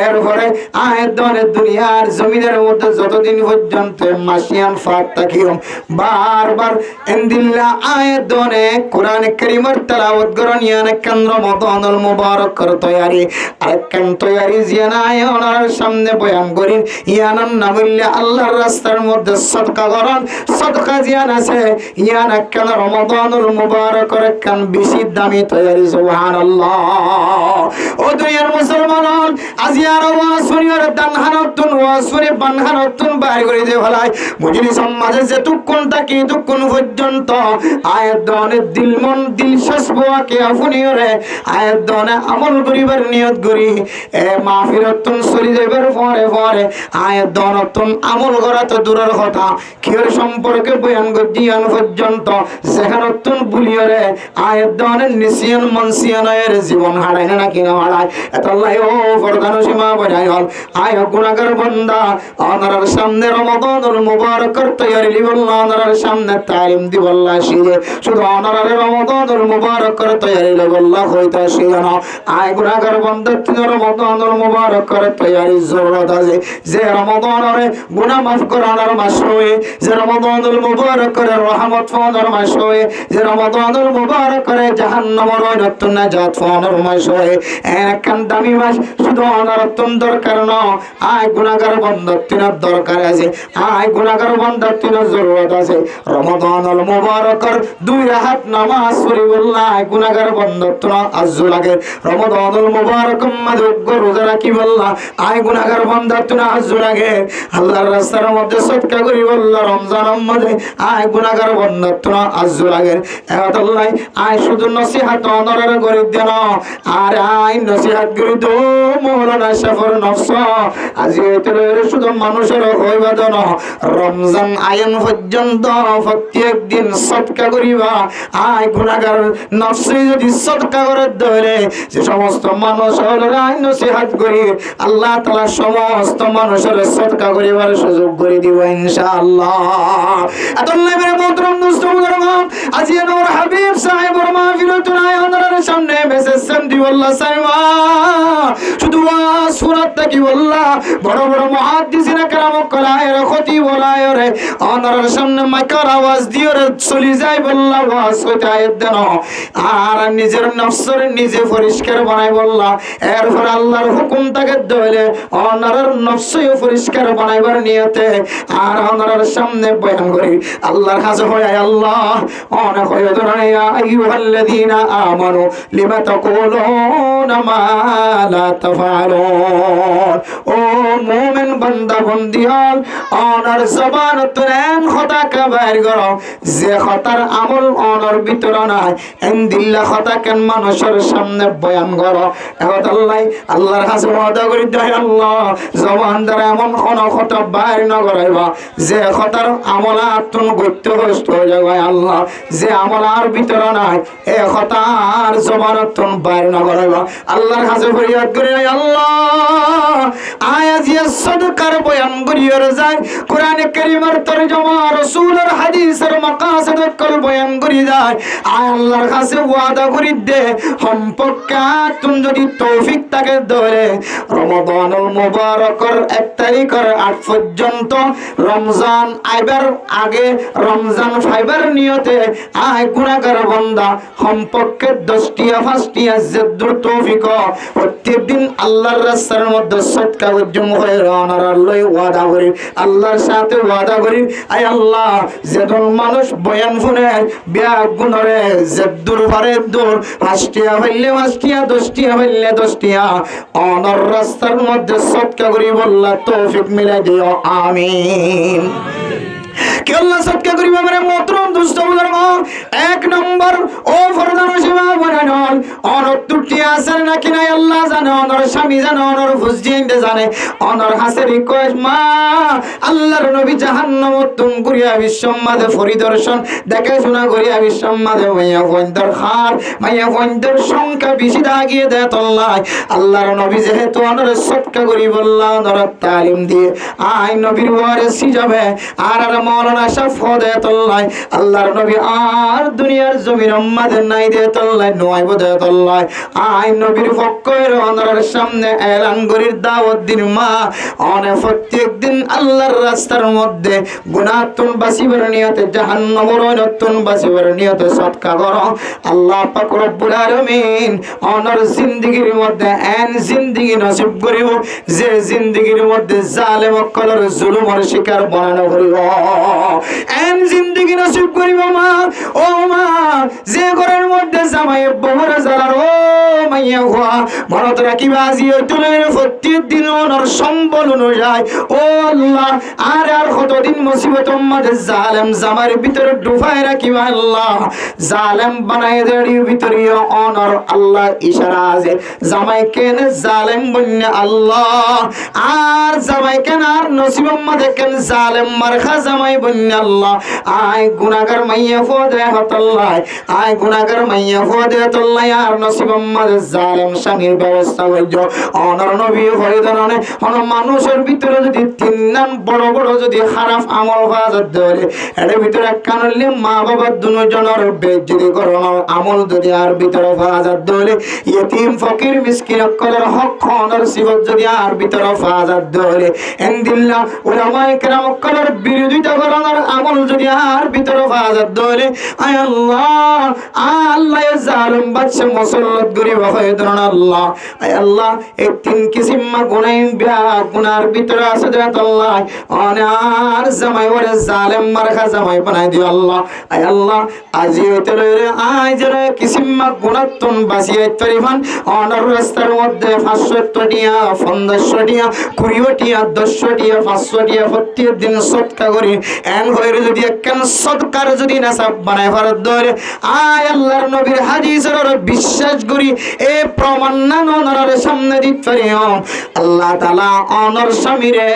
এরপরে আয়াতনে দুনিয়ার জমিনের মধ্যে যতদিন পর্যন্ত মাসিয়ান ফাত থাকিও বারবার ইনদিল্লা আয়াতনে কোরআন কারীমের তেলাওয়াত করুন ইয়ানকান রমাদানুল মুবারকের তৈরি। আরেকখান তৈরি জিয়ানায় ওনার সামনে বয়ান করেন ইয়ানান নামিল্লা আল্লাহর রাস্তার মধ্যে সদকা করুন। সদকা জিয়ান আছে ইয়ানকান রমাদানুল মুবারকের একখান বেশি দামি তৈরি। সুবহানাল্লাহ। ও দুনিয়ার মুসলমান আজিয়ার ওয়াজ শুনিয়ার দানহানতুন ওয়াজ শুনি বানহানতুন বাইর করে দে ভালাই মজলিস সমাজে যে তুকুন তাকি তুকুন পর্যন্ত আয়াতনে দিল মন দিল শাসবাকে আফুনিয়রে আয়াতনে আমল করিবার নিয়ত করি এ মাহফিলতুন চলি যাইবার পরে পরে আয়াতনতুন আমল করা তো দূরের কথা কির সম্পর্কে বয়ান গদিয়ান পর্যন্ত যেখানতুন বুলিয়রে আয়াতনে নিসিয়ান মনসিয়ানের জীবন হারায় না কিনা হারায় এতলাই ও ফরদান সীমা বজায় হল আয় গুনাহগার বান্দা ওনার সামনে রমাদানুল মুবারকের তৈরি লিবল্লাহ ওনার সামনে তালিম দিবল্লাহ শিরে শুধু ওনার রমাদানুল মুবারকের তৈরি লিবল্লাহ হইতা শিরে না আয় গুনাহগার বান্দা তিন রমাদানুল মুবারকের তৈরি জরুরত আছে যে রমাদানের গুনাহ মাফ করার মাস হয় যে রমাদানুল মুবারকের রহমত ফানার মাস হয় যে রমাদানুল মুবারকের জাহান্নামের নতুন নাজাত ফানার মাস হয় একখান দামি মাস শুধু অনারতন দরকার না আয় গুনাহগার বান্দা তিনার দরকার আছে আয় গুনাহগার বান্দা তিনার জরুরত আছে রমাদানুল মুবারকের দুই রাকাত নামাজ পড়িবল্লাহ আয় গুনাহগার বান্দা তিনার আজু লাগে রমাদানুল মুবারক মাদুগ রোজা রাখিবল্লাহ আয় গুনাহগার বান্দা তিনার আজু লাগে আল্লাহর রাস্তার মধ্যে সদকা করিবল্লাহ রমজানের মধ্যে আয় গুনাহগার বান্দা তিনার আজু লাগে আল্লাহ আয় শুধু নসিহত অনরের করে দেন আর আয় নসিহত করে দো মৌলানা শাফর নফস আজি এতরে শুধু মানুষের হইবাদন রমজান আয়ন পর্যন্ত প্রত্যেক দিন সদকা করিবা আয় গুনাহগার নফসে যদি সদকা করে ধরে যে সমস্ত মানুষ হলো আয় নসিহত করি আল্লাহ তাআলা সমস্ত মানুষের সদকা করিবার সুযোগ করে দিব ইনশাআল্লাহ। আল্লাহ মেরে মোহতরম দোস্ত মুকররম আজি নূর হাবিব সাহেবের মাহফিলতুন আয় ওনার সামনে মেসেজ সেম দিওয়াল্লাহ সাইমা শুধু ওয়াজ শোনাত কি বললা বড় বড় মুহাদ্দিসিনা کرام কলায়ের খতিব বলায়রে ওনার সামনে মাইকার আওয়াজ দিওরে চলি যায় বললা ওয়াজ হইতে আয়াত দেন আর নিজের নফসরে নিজে পরিষ্কার বানাই বললা এরপর আল্লাহর হুকুম তাকে দইলে ওনার নফসই পরিষ্কার বানাইবার নিয়তে আর ওনার সামনে বয়ান করি আল্লাহর কাছে হয় আল্লাহ অনেক হয় দুনিয়া আইয়ুহাল্লাযীনা আমানু লিমা তাকুলুনা মা লা তাফআলুন। ও মুমিন বান্দা বন্দিয়াল ওনার জবান তুরেন খোদা কা বাইর করো যে খতার আমল ওনার ভিতর নাই ইনদিল্লাহ খতা কেন মানুষের সামনে বয়ান করো এখন আল্লাহর কাছে ওয়াদা করি দেয় আল্লাহ জবান দ্বারা এমন কোন খতা বাইর না করাইবা যে খতার আমলাত তুন গত্য হস্ত হয়ে যাবে আল্লাহ যে আমলার ভিতর নাই এ খতার জবানত তুন বাইর না করাইবা আল্লাহর কাছে ফরিয়াদ করি আল্লাহ আয়াজিয়া সাদকার বয়ান করিয়ার যায় কোরআনে কারীমের তরজমা রাসূলের হাদিসের মাকাসিদ কল বয়ান করি যায় আয় আল্লাহর কাছে ওয়াদা করি দে সম্পর্কে তুমি যদি তৌফিক থাকে ধরে রমাদানুল মুবারকের 1 তারিখের আগ পর্যন্ত রমজান আইবার আগে রমজান ফাইবার নিয়তে আয় গুনাহগার বান্দা সম্পর্কে 10টিয়া 5টিয়া যদ্দুর তৌফিক প্রত্যেকদিন আল্লাহর রাস্তার মধ্যে সদকা উজ্জম হয়ে রানার লই ওয়াদা করি আল্লাহর সাথে ওয়াদা করি আয় আল্লাহ যেজন মানুষ বয়ান শুনে বিয়া গুণরে যদ্দুর পারে দূর 5টিয়া হইলে 5টিয়া 10টিয়া হইলে 10টিয়া অনর রাস্তার মধ্যে সদকা করি বললা তৌফিক মিলাই দিও আমিন কি আল্লাহ সদকা করিবে মানে মোহতরম দুস্থ বুজুর্গ 1 নম্বর ও ফরদান সেবা বানানোর অনতুটি আছে নাকি নাই আল্লাহ জানে অনর স্বামী জানে অনর ফুসজিন্দে জানে অনর হাসে রিকোয়েস্ট মা আল্লাহর নবী জাহান্নাম তুম করিয়া বিশ্বমাদে পরিদর্শন দেখে শোনা করিয়া বিশ্বমাদে মাইয়া ফন্দর খার মাইয়া ফন্দর সংখ্যা বেশি দাগিয়ে দেয় আল্লাহ আল্লাহর নবী যেহেতু অনর সদকা করি বললা অনর তালিম দিয়ে আই নবীর ওয়ারিস যাবে আর মাওলানা শাফাদাতুল্লাহ আল্লাহর নবী আর দুনিয়ার জমির উম্মাদের নাই দেতুল্লাহ নয় বদাতুল্লাহ আই নবীর ফকরের অনরের সামনে এলান করির দাওয়াত দিন মা অনে প্রত্যেক দিন আল্লাহর রাস্তার মধ্যে গুনাহ তুন বাসিবার নিয়তে জাহান্নামের নতুন বাসিবার নিয়তে সদকা করো আল্লাহ পাক রব্বুল আলামিন অনর জিন্দেগীর মধ্যে এন জিন্দেগী নসিব করিব যে জিন্দেগীর মধ্যে জালেম কলর জুলুমের শিকার বানানো করিব এন জিন্দেগী নসিব করিব মা ও মা যে ঘরের মধ্যে জামাই বহর জালার ও মাইয়া হওয়া ভারত রাখিবা আজি তুলের প্রত্যেক দিন ওনার সম্বল অনুযায়ী ও আল্লাহ আর কতদিন মুসিবত মাঝে জালেম জামার ভিতরে ডুবাই রাখিবা আল্লাহ জালেম বানায় দেড়ি ভিতরে অনর আল্লাহ ইশারা আছে জামাই কেন জালেম বন্যা আল্লাহ আর জামাই কেন আর নসিব মাঝে কেন জালেম মারখা জামাই বন্যা আল্লাহ আয় গুনাহগার মাইয়া ফদে হতাল্লাহ আয় গুনাহগার মাইয়া ফদে হতাল্লাহ আর নসিব মাঝে জালেম স্বামীর ব্যবস্থা হইজ অনর নবী হরিদননে অন মানুষের ভিতরে যদি 3 নাম বড় বড় যদি খারাপ আমল বাজার ধরে এর ভিতরে কানলে মা বাবা দুজনের বেজ্জতি করানোর আমল যদি আর ভিতরে বাজার ধরে ইতিম ফকির মিসকিন কলার হক অনর সিবত যদি আর ভিতরে বাজার ধরে এন্দিল্লাহ উলামায়ে কেরাম কলার বিরোধিতা করানোর আমল যদি আর ভিতরে বাজার ধরে আয় আল্লাহ আল্লাহ জালিম বাদশা মুসল্লাত গরিব হয়ে ধরন আল্লাহ আয় আল্লাহ এই 3 কিসিম গুনাহ বিয়া গুনার ভিতরে আছে দেত আল্লাহ অনার জামাই ওরে জালেম মারখা জামাই বানাই দিও আল্লাহ আয় আল্লাহ আজি হইতে রে আয় জরে কিসিম গুনাতন বাসিয়ে তরিমান অনার রাস্তার মধ্যে 500 টিয়া 500 টিয়া 20 টিয়া 10 টিয়া 500 টিয়া প্রত্যেক দিন সদকা করি এন হইরে যদি একখান সদকার যদি নাসাব বানায় ভারত ধরে আয় আল্লাহর নবীর হাদিসের বিশ্বাস করি এ প্রমাণ না অনরের সামনে দিতে পারি আল্লাহ তাআলা অনর স্বামীরে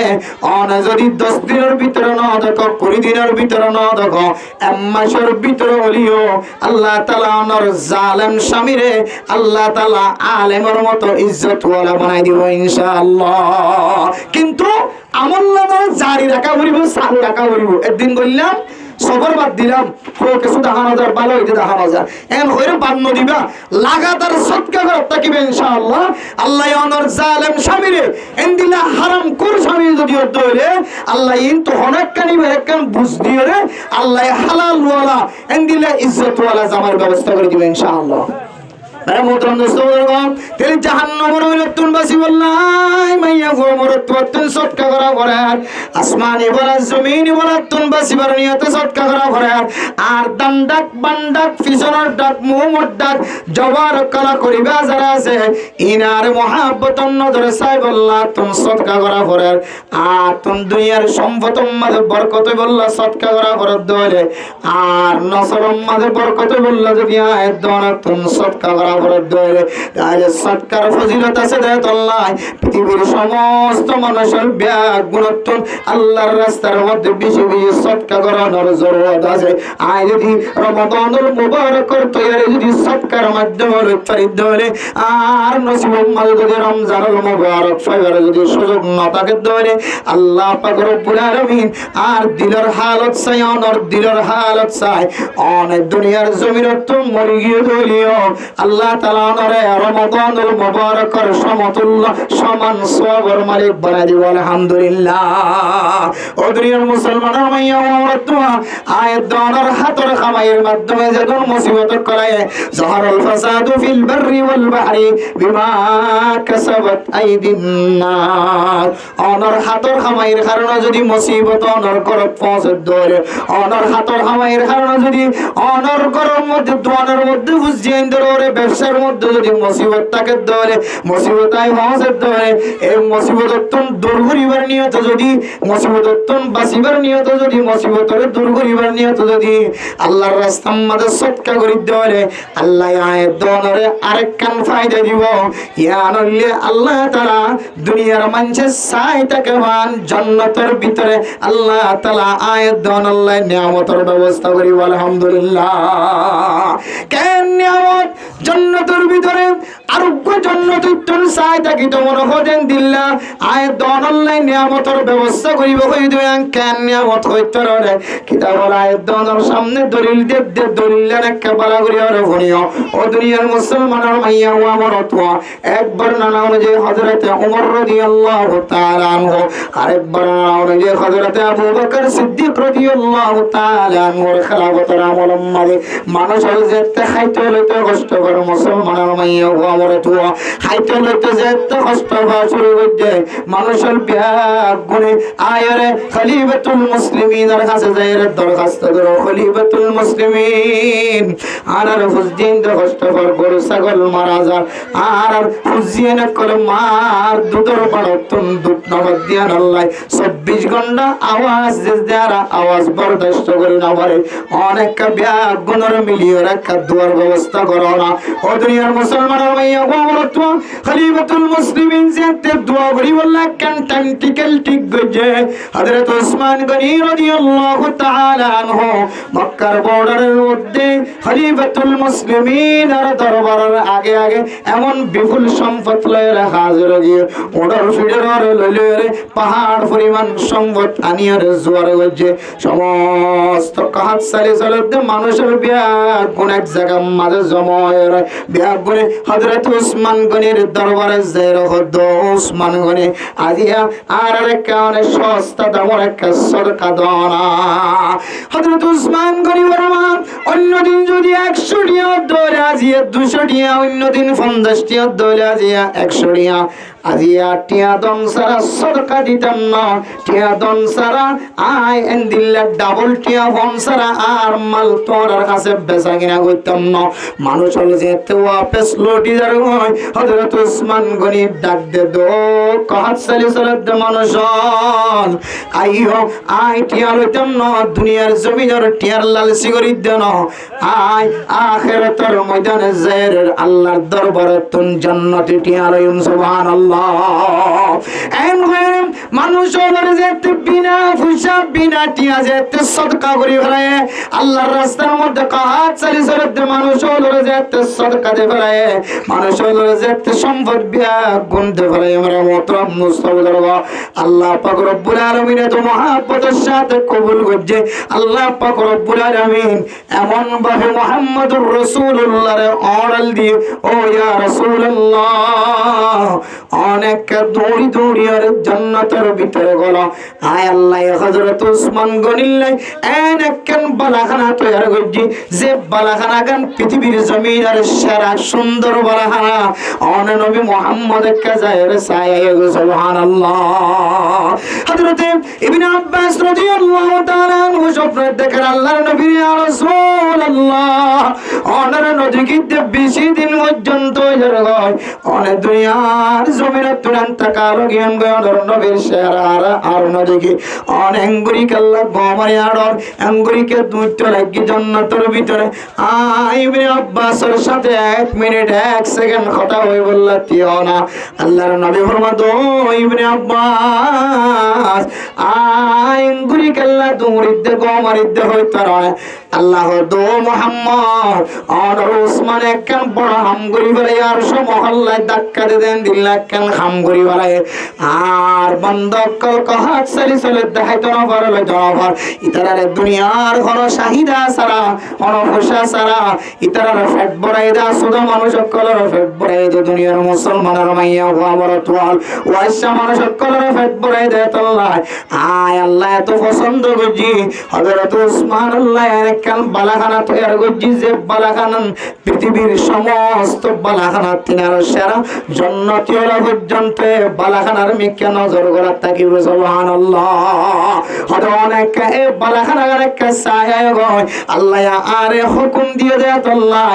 অন যদি 10 দিনের ভিতরে না দেখো 20 দিনের ভিতরে না দেখো 1 মাসের ভিতরে হলিও আল্লাহ তাআলা অনর জালেম স্বামীরে আল্লাহ তাআলা আলেমের মতো ইজ্জতওয়ালা বানাই দিব ইনশাআল্লাহ কিন্তু আমল নামা জারি রাখা করিব চালু রাখা করিব একদিন বললাম সবর বাদ দিলাম কিছু দেখানো যায় ভালো হইতে দেখানো যায় এন হইরে বাদ দিবা লাগাতার সদকা করতে থাকিবে ইনশাআল্লাহ আল্লাহ অনর জালেম স্বামীরে এন দিলা হারাম কোর স্বামী যদি ধরে আল্লাহ ইন তো অনেক কানিবে একখান বুঝ দিয়ে রে আল্লাহ হালাল ওয়ালা এন দিলা ইজ্জত ওয়ালা জামার ব্যবস্থা করে দিবে ইনশাআল্লাহ আরে মোহতরম দোস্তগণ তেল জাহান্নামের নতুন বাসি বললাই মাইয়া গো মরতন সদকা করা করে আসমানি বলা জমিনি বলা তুন বাসিবার নিয়তে সদকা করা করে আর দান্ডাক বান্ডাক ফিসনের ডাক মুহম্মদ ডাক জবার কলা করিবা যারা আছে ইনার মহাব্বত নজরে সাই বললা তুন সদকা করা করে আর তুন দুনিয়ার সম্পদ মাঝে বরকত বললা সদকা করা করে ধরে আর নসর মাঝে বরকত বললা যদি আয় দন তুন সদকা করা অপরাধ ধরে তাহলে সৎকার ফজিলত আছে দেয়তল্লাহ পৃথিবীর সমস্ত মানুষের ব্যাগ গুণত্তন আল্লাহর রাস্তার মধ্যে বেশি বেশি সৎকা করানোর জরুরত আছে আয় যদি রমাদানুল মুবারকর তৈরি যদি সৎকার মাধ্যমে উচ্চারিত হলে আর নসিব মাল যদি রমজানুল মুবারক পাইবার যদি সুযোগ না থাকে ধরে আল্লাহ পাক রব্বুল আলামিন আর দিলের হালত চাই অনর দিলের হালত চাই অনেক দুনিয়ার জমির তো মরি গিয়ে ধরিও আল্লাহ তাআলা অনরে রমাদানুল মুবারকর সমতুল্য সমান সওয়াবের মালিক বানাই দিব আলহামদুলিল্লাহ ও দুনিয়ার মুসলমান মাইয়া ওমরাতুয়া আয়াত দনার হাতর খামাইয়ের মাধ্যমে যখন মুসিবত করায় জাহারাল ফাসাদু ফিল বাররি ওয়াল বাহরি বিমা কাসাবাত আইদিন নাস অনর হাতর খামাইয়ের কারণে যদি মুসিবত অনর করত পৌঁছে ধরে অনর হাতর খামাইয়ের কারণে যদি অনর গরম মধ্যে দোয়ানের মধ্যে বুঝিয়েন ধরে ব্যবসার মধ্যে যদি মুসিবত থাকে ধরে মুসিবতায় পৌঁছে ধরে এই মুসিবতন দূর করিবার নিয়ত যদি মুসিবতন বাঁচিবার নিয়ত যদি মুসিবতের দূর করিবার নিয়ত যদি আল্লাহর রাস্তার মধ্যে সৎকা করি ধরে আল্লাহ আয়াত দনরে আরেক কান ফায়দা দিব ইয়ানলে আল্লাহ তাআলা দুনিয়ার মানুষের চাই তাকে মান জান্নাতের ভিতরে আল্লাহ তাআলা আয়াত দন আল্লাহ নিয়ামতের ব্যবস্থা করি আলহামদুলিল্লাহ কেন নিয়ামত জান্নাতের ভিতরে আরোগ্য জান্নাতের তোর চাই তাকে তো মনে হতেন দিল্লা আয়াত দন আল্লাহ নিয়ামতের ব্যবস্থা করিব কই দেন কেন নিয়ামত হইতে রে কিতাব আয়াত দনের সামনে দলিল দে দলিল একটা বলা করি আর শুনিও ও দুনিয়ার মুসলমানের মাইয়া ও আমার অতোয়া একবার নানা অনুযায়ী হযরত ওমর রাদিয়াল্লাহু তাআলা আনহু আরেকবার নানা অনুযায়ী হযরত আবু বকর সিদ্দিক রাদিয়াল্লাহু তাআলা আনহুর খেলাফতের আমল মানে মানুষের যেতে খাইতে লইতে কষ্ট করে মুসলমানের মাইয়া ও আমার অতোয়া খাইতে লইতে যেতে কষ্ট হয় শুরু হইছে মানুষের ব্যাগ গুনে আয়রে খলিফাতুল মুসলিমিনের কাছে যাইরে দরখাস্ত করো খলিফাতুল মুসলিমিন আর হুজদিন কষ্ট কর গরু ছাগল মারা যায় আর হুজিন করে মার দুধর বাড়তন দুধ নগদ দিয়া আল্লাহ 24 ঘন্টা আওয়াজ দেয়ারা আওয়াজ বরদাস্ত করে না পারে অনেক ব্যাগ গুণর মিলিয়ে রাখা দুয়ার ব্যবস্থা করো না ও দুনিয়ার মুসলমানের মাইয়া ওমরত খলিফাতুল মুসলিমিন যেতে দোয়া করি বললা কেন টাইম টিকেল ঠিক গজে হযরত ওসমান গনি রাদিয়াল্লাহু তাআলা আনহু মক্কার বর্ডারের মধ্যে খলিফাতুল মুসলিমিন আর দরবারের আগে আগে এমন বিপুল সম্পদ লয়ে হাজির গিয়ে ওডার ফিডার লইলে পাহাড় পরিমাণ সম্পদ আনিয়ে জোয়ার গজে সমস্ত কাহাত সালে চলতে মানুষের ব্যাগ কোন এক জায়গা মাঝে জমায়ের ব্যাগ গুনে হযরত ওসমান গনির দরবারে যাইর হদ ওসমান গনি আজিয়া আর একটা অনেক সস্তা দামের একটা সদকা দানা হযরত ওসমান গনি বরমান অন্যদিন যদি 100 টিয়া দৌড়ে আজিয়া 200 টিয়া অন্যদিন 50 টিয়া দৌড়ে আজিয়া 100 টিয়া আজিয়া টিয়া দম সারা সদকা দিতাম না টিয়া দম সারা আই এন্দিল্লা ডাবল টিয়া ফোন সারা আর মাল তোর কাছে বেচা কিনা করতাম না মানুষ হল যেতে ওয়াপেস লটি যার হয় হযরত ওসমান গনি ডাক দে দো কাহাত সালি সালাত মানুষ আইও আই টিয়া লইতাম না দুনিয়ার জমিনের টিয়ার লালসি করি দেন আই আখিরাতের ময়দানে যায়ের আল্লাহর দরবারে তুন জান্নাতে টিয়া লইম সুবহানাল্লাহ এন হয় মানুষ ওরে যেতে বিনা পয়সা বিনা টিয়া যেতে সদকা করি ফেলে আল্লাহর রাস্তার মধ্যে কাহাত সালি সালাত মানুষ ওরে যেতে সদকা দে ফেলে মানুষ ওরে যেতে সম্পদ বিয়া গুণ দে ফেলে আমরা মোহতরম মুস্তাফা আল্লাহ পাক রব্বুল আলামিন তো মহব্বতের সাথে কবুল করছে আল্লাহ পাক রব্বুল আলামিন এমন ভাবে মুহাম্মদুর রাসূলুল্লাহর অর্ডার দিয়ে ও ইয়া রাসূলুল্লাহ অনেক দৌড়ি দৌড়ি আর জান্নাতের ভিতরে গেল আয় আল্লাহ হযরত ওসমান গনিল্লাই এনেকেন বালাখানা তৈরি করছি যে বালাখানা গান পৃথিবীর জমিনের সেরা সুন্দর বালাখানা অন নবী মুহাম্মদ কে যায় রে সায়া সুবহানাল্লাহ হযরতে ইবনে আব্বাস রাদিয়াল্লাহু তাআলা আনহু স্বপ্ন দেখেন আল্লাহর নবী ইয়া রাসূলুল্লাহ ওনার নদীতে বেশি দিন পর্যন্ত অনেক দুনিয়ার জমিনে তুরান তাকালো জ্ঞান গয়নের নবীর শেয়ার আর নদীকে অনেক গুরি কাল্লা গোমারি আড়র আঙ্গুরিকে দুইট লাগি জান্নাতের ভিতরে ইবনে আব্বাসের সাথে 1 মিনিট 1 সেকেন্ড কথা হই বললা তিও না আল্লাহর নবী ফরমাতো ইবনে আব্বাস আঙ্গুরি কাল্লা দুরিতে গোমারিতে হইতো না আল্লাহ দো মুহাম্মদ আর ওসমান একখান বড় হামগুড়ি বলে আর সব মহল্লায় ধাক্কা দেন দিল্লা একখান হামগুড়ি বলে আর বন্ধকল কহাত সারি চলে দেখাইতো না পারলে জনভর ইতারারে দুনিয়ার ঘন চাহিদা ছাড়া অনফসা ছাড়া ইতারারে ফেট বড়াই দা শুধু মানুষ সকলের ফেট বড়াই দে দুনিয়ার মুসলমানের মাইয়া আমার তোয়াল ওয়াইসা মানুষ সকলের ফেট বড়াই দে আল্লাহ আয় আল্লাহ এত পছন্দ করছি হযরত ওসমান আল্লাহ একখান বালাখানা তৈরি করছি যে বালাখানান পৃথিবীর সমস্ত বালাখানা তিনার সেরা জান্নাতীয় পর্যন্ত বালাখানার মিকে নজর করা থাকিব সুবহানাল্লাহ হয়তো অনেক এই বালাখানার একটা ছায়া গয় আল্লাহ আরে হুকুম দিয়ে দেয় আল্লাহ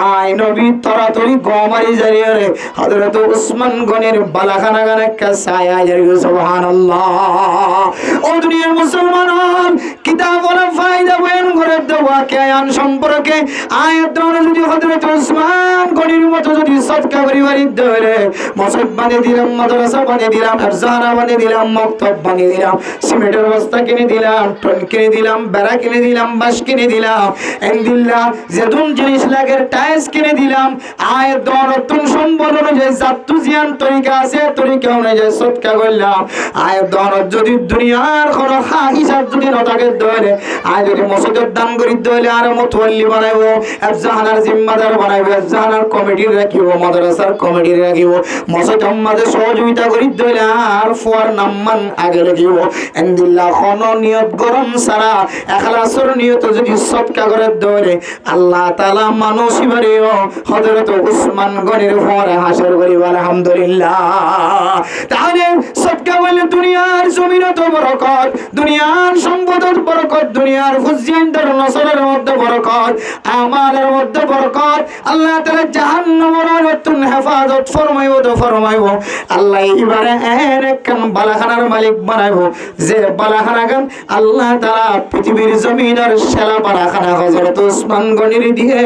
আয় নবী তরাতরি গোমারি জারিয়ে রে হযরত ওসমান গনির বালাখানার একটা ছায়া জারিয়ে সুবহানাল্লাহ ও দুনিয়ার মুসলমান কিতাব ওরা ফায়দা বয়ান করে দেওয়া কেয়ান সম্পর্কে আয়াত যদি হযরত ওসমান গনির মতো যদি সদকা পরিবারই ধরে মসজিদ বানিয়ে দিলাম মাদ্রাসা বানিয়ে দিলাম আফজানা বানিয়ে দিলাম মক্তব বানিয়ে দিলাম সিমেন্টের বস্তা কিনে দিলাম টন কিনে দিলাম বেড়া কিনে দিলাম বাঁশ কিনে দিলাম এন্দিল্লাহ যেতুন জিনিস লাগে টাইলস কিনে দিলাম আয়াত দরতুন সম্বল অনুযায়ী জাতু জিয়ান তরিকা আছে তরিকা অনুযায়ী সদকা করলাম আয়াত দরত যদি দুনিয়ার কোন হিসাব যদি নটাকে ধরে আয় যদি মসজিদের দান করি ধরে আর মুতওয়াল্লি বানাইবো আফজানার জিম্মাদার বানাইবো আফজানার কমিটি রাখিবো মাদ্রাসার কমিটি রাখিবো মসজিদ আমাদের সহযোগিতা করি ধরে আর ফুয়ার নামমান আগে রাখিব এন্দিল্লাহ কোন নিয়ত গরম সারা ইখলাসের নিয়ত যদি সদকা করে ধরে আল্লাহ তাআলা মানুষ ইবারেও হযরত ওসমান গনির পরে হাসর করিব আলহামদুলিল্লাহ তাহলে সদকা বলে দুনিয়ার জমিনে তো বরকত দুনিয়ার সম্পদের বরকত দুনিয়ার ফুজিয়ানদের নসরের মধ্যে বরকত আমাদের মধ্যে বরকত আল্লাহ তাআলা জাহান্নামের নতুন হেফাজত ফরমাইবো তো ফরমাইবো আল্লাহ এবারে একখান বালাখানার মালিক বানাইবো যে বালাখানা গান আল্লাহ তাআলা পৃথিবীর জমিনের সেরা বালাখানা হযরত ওসমান গনির দিয়ে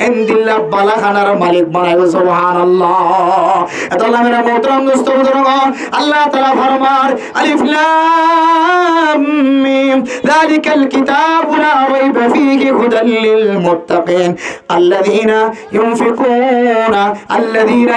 এন্দিল্লাহ বালাখানার মালিক বানাইবো সুবহানাল্লাহ আল্লাহ মেরা মোহতরম দোস্ত বুজুর্গগণ আল্লাহ তাআলা ফরমান আলিফ লাম মিম যালিকাল কিতাবু লা রাইবা ফীহি হুদাল লিল মুত্তাকিন আল্লাযীনা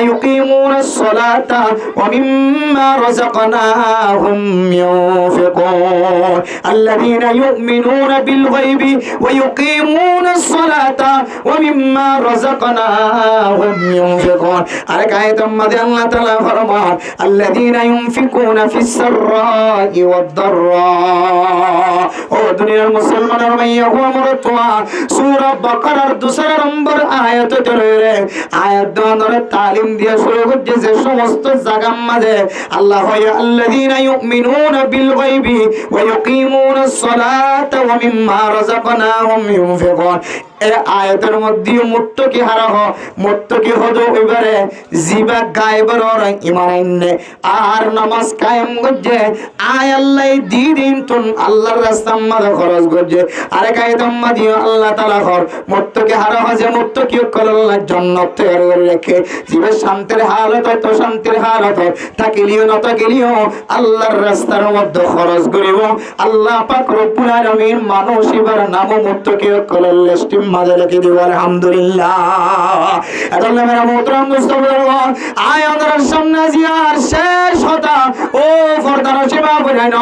ইউকিমুনাস সালাতা ওয়া মিম্মা রাযাকনাহুম ইউনফিকুন আল্লাযীনা ইউমিনুনা বিল গায়বি ওয়া ইউকিমুনাস সালাতা ওয়া মিম্মা রাযাকনাহুম ইউনফিকুন আর আয়াতের মধ্যে আল্লাহ তাআলা ফরমান আল্লাযীনা ইউনফিকুনা ফিস সাররাই ওয়াদ দাররা ও দুনিয়ার মুসলমানের মাইয়া ও আমার তোয়া সূরা বাকারার 2 নম্বর আয়াতে ধরে আয়াত ধরে তালিম দিয়ে শুরু করছে যে সমস্ত জায়গার মাঝে আল্লাহ হয় আল্লাযীনা ইউমিনুনা বিল গায়বি ওয়া ইউকিমুনাস সালাতা ওয়া মিম্মা রাযাকনাহুম ইউনফিকুন এই আয়াতের মধ্যে মুত্তাকি হারা হ মুত্তাকি হদো এবারে জিবা গায়বের আর ঈমান আননে আর নামাজ কায়েম করছে আয় আল্লাহ দিন তুন আল্লাহর রাস্তায় মাঝে খরচ করছে আরে কায়দাম মাদি আল্লাহ তাআলা কর মুত্তাকি হারা হ যে মুত্তাকি কল আল্লাহ জান্নাত তৈরি করে রাখে জিবে শান্তির হালত তো শান্তির হালত থাকিলিও না থাকিলিও আল্লাহর রাস্তার মধ্যে খরচ করিব আল্লাহ পাক রব্বুল আলামিন মানুষ এবার নাম মুত্তাকি কল লিস্ট মাঝে লিখে দিব আলহামদুলিল্লাহ আল্লাহ মেরা মোহতরম দোস্ত বুজুর্গগণ আয় আমাদের সামনে জিয়ার শেষ হতা ও ফরদার সেবা বলেন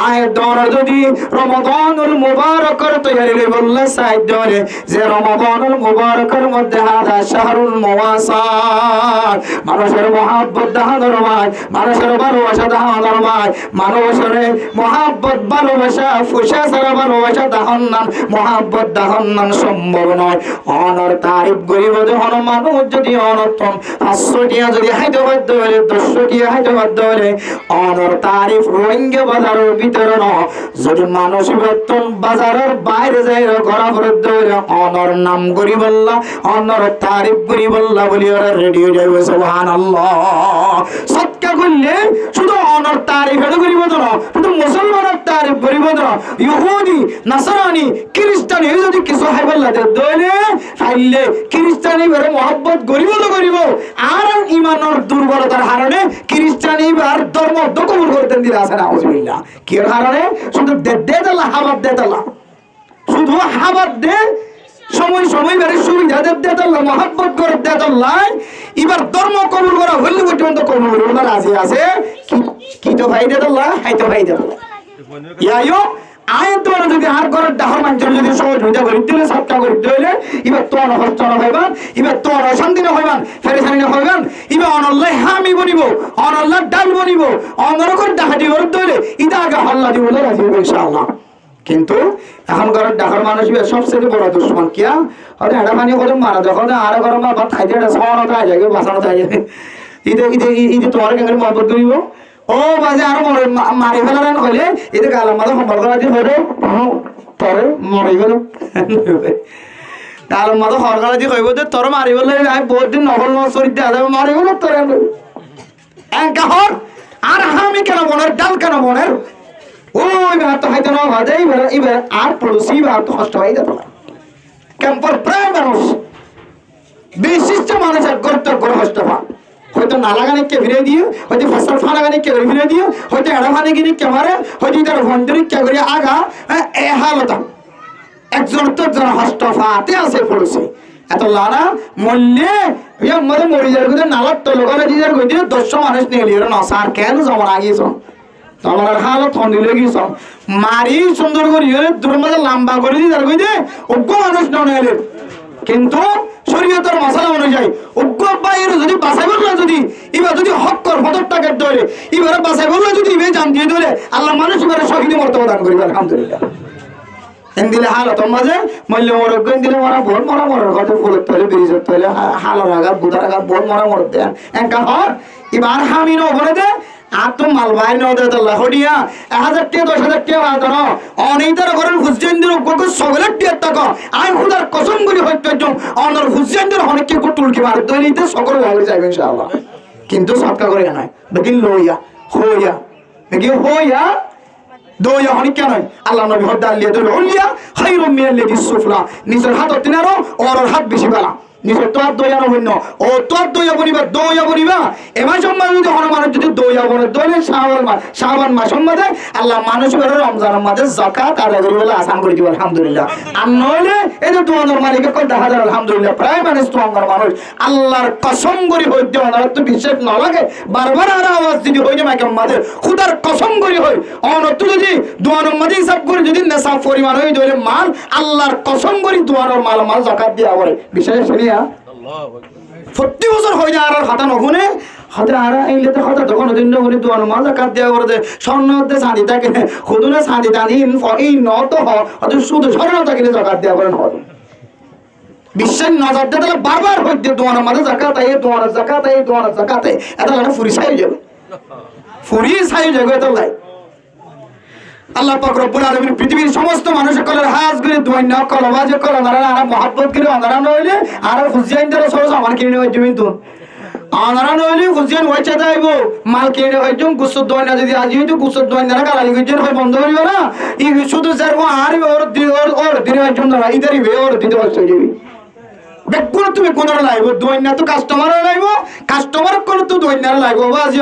আয় দর যদি রমাদানুল মুবারকের তৈরি বললে সাইদ ধরে যে রমাদানুল মুবারকের মধ্যে হাদা শাহরুল মুওয়াসাত মানুষের মহব্বত দাহানোর মাস মানুষের ভালোবাসা দাহানোর মাস মানুষের মহব্বত ভালোবাসা ফুসা সারা ভালোবাসা দাহান্নান মহব্বত দাহান্নান সম্ভব নয় অনর তারিফ করিব যখন মানুষ যদি অনর্থন 500 টিয়া যদি হাইতে বাধ্য হলে 200 টিয়া হাইতে বাধ্য হলে অনর তারিফ রোহিঙ্গা বাজারের ভিতরে ন যদি মানুষ বেতন বাজারের বাইরে যায় ঘোরা বাধ্য হলে অনর নাম করি বললা অনর তারিফ করি বললা বলি ওরা রেডিও যাইবে সুবহানাল্লাহ সৎকা করলে শুধু অনর তারিফ এটা করিব না শুধু মুসলমানের তারিফ করিব না ইহুদি নাসারানি খ্রিস্টানি যদি কিছু হাই বললা দলে ফাইলে খ্রিস্টানি বের মহব্বত করিব তো করিব আর ঈমানের দুর্বলতার কারণে খ্রিস্টানি আর ধর্ম কবুল করতে দিলে আছে না আউযুবিল্লাহ কি কারণে শুধু দেদালা হাবাত দেদালা শুধু হাবাত দে সময় সময় বের সুবিধা দেদালা মহব্বত করে দেদালা এবার ধর্ম কবুল করা হইলে পর্যন্ত কবুল করবে না রাজি আছে কি তো ভাই দেদালা হাই তো ভাই দেদালা ইয়ায়ো আয়াত দ্বারা যদি আর করার ডাহর মানুষ যদি সহযোগিতা করি দিলে সবটা করি দিলে এবার তোর হস্ত না হইবান এবার তোর অশান্তি না হইবান ফেরেশানি না হইবান এবার অনল্লাহ হামি বনিব অনল্লাহ ডাল বনিব অনরকর ডাহাটি করে দিলে ইদা আগে হল্লা দিব রাজি হবে ইনশাআল্লাহ কিন্তু এখন করার ডাহর মানুষ সবচেয়ে বড় দুশমন কিয়া আরে এটা পানি করে মারা যখন আর গরম ভাত খাইতে এটা সহনত হয়ে যায় বাঁচানো হয়ে যায় ঈদে তোমার কেন মহব্বত করিব ও বাজে আরো মারি ফেলার হইলে এতে গালার মাথা সম্পর্ক করা দিয়ে হইলে পরে মরে গেল গালার মাথা সরকার দিয়ে হইব যে তোর মারি ফেলে আমি বহুত দিন নকল চরিত্র দেওয়া যাবে মারি গেল তোর হর আর আমি কেন মনের ডাল কেন মনের ওই ভাত তো খাইতে না ভাজে এবার আর পড়োশি ভাত তো কষ্ট হয়ে যেত না ক্যাম্পর প্রায় মানুষ বিশিষ্ট মানুষ এক গর্ত করে কষ্ট পান হয়তো নালাগানে কে ফিরে দিয়ে হয়তো ফসল ফালাগানে কে ফিরে দিয়ে হয়তো এড়াফানে গিয়ে কে মারে হয়তো তার ভঞ্জরি কে করে আগা এ হালতা একজন তো জন হস্তফাতে আছে পড়ছে এত লানা মল্লে মধ্যে মরি যার কথা নালার তো লোকালে যার কই দিয়ে 10 মানুষ নিয়ে লিয়ে না স্যার কেন জমা আগিয়েছ তোমার হালত হন্দিলে গিয়েছ মারি সুন্দর করে দূরের মধ্যে লম্বা করে দিয়ে যার কই দিয়ে অজ্ঞ মানুষ নয় কিন্তু শরীয়তের মশলা অনুযায়ী অজ্ঞ বাইরে যদি বাসাই বললো যদি এবার যদি হক কর ফদর টাকা ধরে এবারে বাসাই বললো যদি এবার জান দিয়ে ধরে আল্লাহ মানুষ এবারে শহীদ মর্তবা দান করিবে আলহামদুলিল্লাহ দিলে হালত মাঝে মল্য মরক দিলে মরা ভোর মরা মরার কথা ফুলত তলে ব্রিজের তলে হালার আঘাত বুধার আঘাত ভোর মরা মর দেন একা হর এবার হামি ন বলে দে আর তো মালবাই ন দে আল্লাহ হডিয়া 1000 টাকা 10000 টাকা বাদ দাও অনেকটার করেন হুজেন্দ্র গোগো সগলের টাকা টাকা আই খুদার কসম করি হইতো একদম অনর হুজেন্দ্র অনেক কে টুলকি মার দইনিতে সকল ভাবে যাবে ইনশাআল্লাহ কিন্তু সবকা করে না দেখি লইয়া হইয়া দেখি হইয়া দইয়া অনেক কেন আল্লাহ নবী হদাল লিয়া দইয়া উলিয়া খায়রুম মিনাল্লাযী সুফলা নিজের হাত তিনারো ওর হাত বেশি বালা নিজের তোর দইয়া নবন্য ও তোর দইয়া বনিবা এমা সম্মান যদি হন মানুষ যদি দইয়া বনে দইলে শাবান মাস সম্মাদে আল্লাহ মানুষ বের রমজানের মাঝে যাকাত আদায় করি বলে আসান করে দিব আলহামদুলিল্লাহ আর নইলে এই যে তোমাদের মালিকে কই দেখা যায় আলহামদুলিল্লাহ প্রায় মানুষ তোমার মানুষ আল্লাহর কসম করি হইতে ওনার তো বিশ্বাস না লাগে বারবার আর আওয়াজ যদি হই না মাকে মাঝে খুদার কসম করি হই অনত যদি দোয়ানোর মাঝে হিসাব করে যদি নেশা পরিমাণ হই দইলে মাল আল্লাহর কসম করি দোয়ানোর মাল যাকাত দিয়া করে বিশ্বাস শুনিয়া প্রতি বছর হয়ে যায় আর হাতা নহুনে হাতে আর আইলে তো হাতা তখন দিন নহুনে দোয়ানো মাল যাকাত দিয়া করে যে স্বর্ণতে চাঁদি থাকে খুদুনে চাঁদি টানি এই নত হয়তো শুধু স্বর্ণ থাকিলে যাকাত দিয়া করেন হয় বিশ্বাস নজর দিয়ে তাহলে বারবার হইতে দোয়ানোর মাঝে যাকাত এই দোয়ানোর যাকাত এই দোয়ানোর যাকাতে এটা লাগে ফুরি সাই যাবে এত লাই আল্লাহ পাক রব্বুল আলামিন পৃথিবীর সমস্ত মানুষের কলের হাজ করে দুইনা কলবাজে কলমারা আর মহব্বত করে অনারা নইলে আর হুজেন দরে সরস আমার কিনে হই জমিন তুন অনারা নইলে হুজেন হইছে যাইবো মাল কিনে হই জম গুসুদ দুইনা যদি আজি হইতো গুসুদ দুইনা গালালি গিজন হয় বন্ধ করিব না ই শুধু যার আর ওর দিনে একজন না ইদারি বে ওর দিতে হচ্ছে যাবি বেকুন তুমি কোনরা লাইব দুইনা তো কাস্টমার লাইব কাস্টমার কোন তো দুইনা লাইব বাজি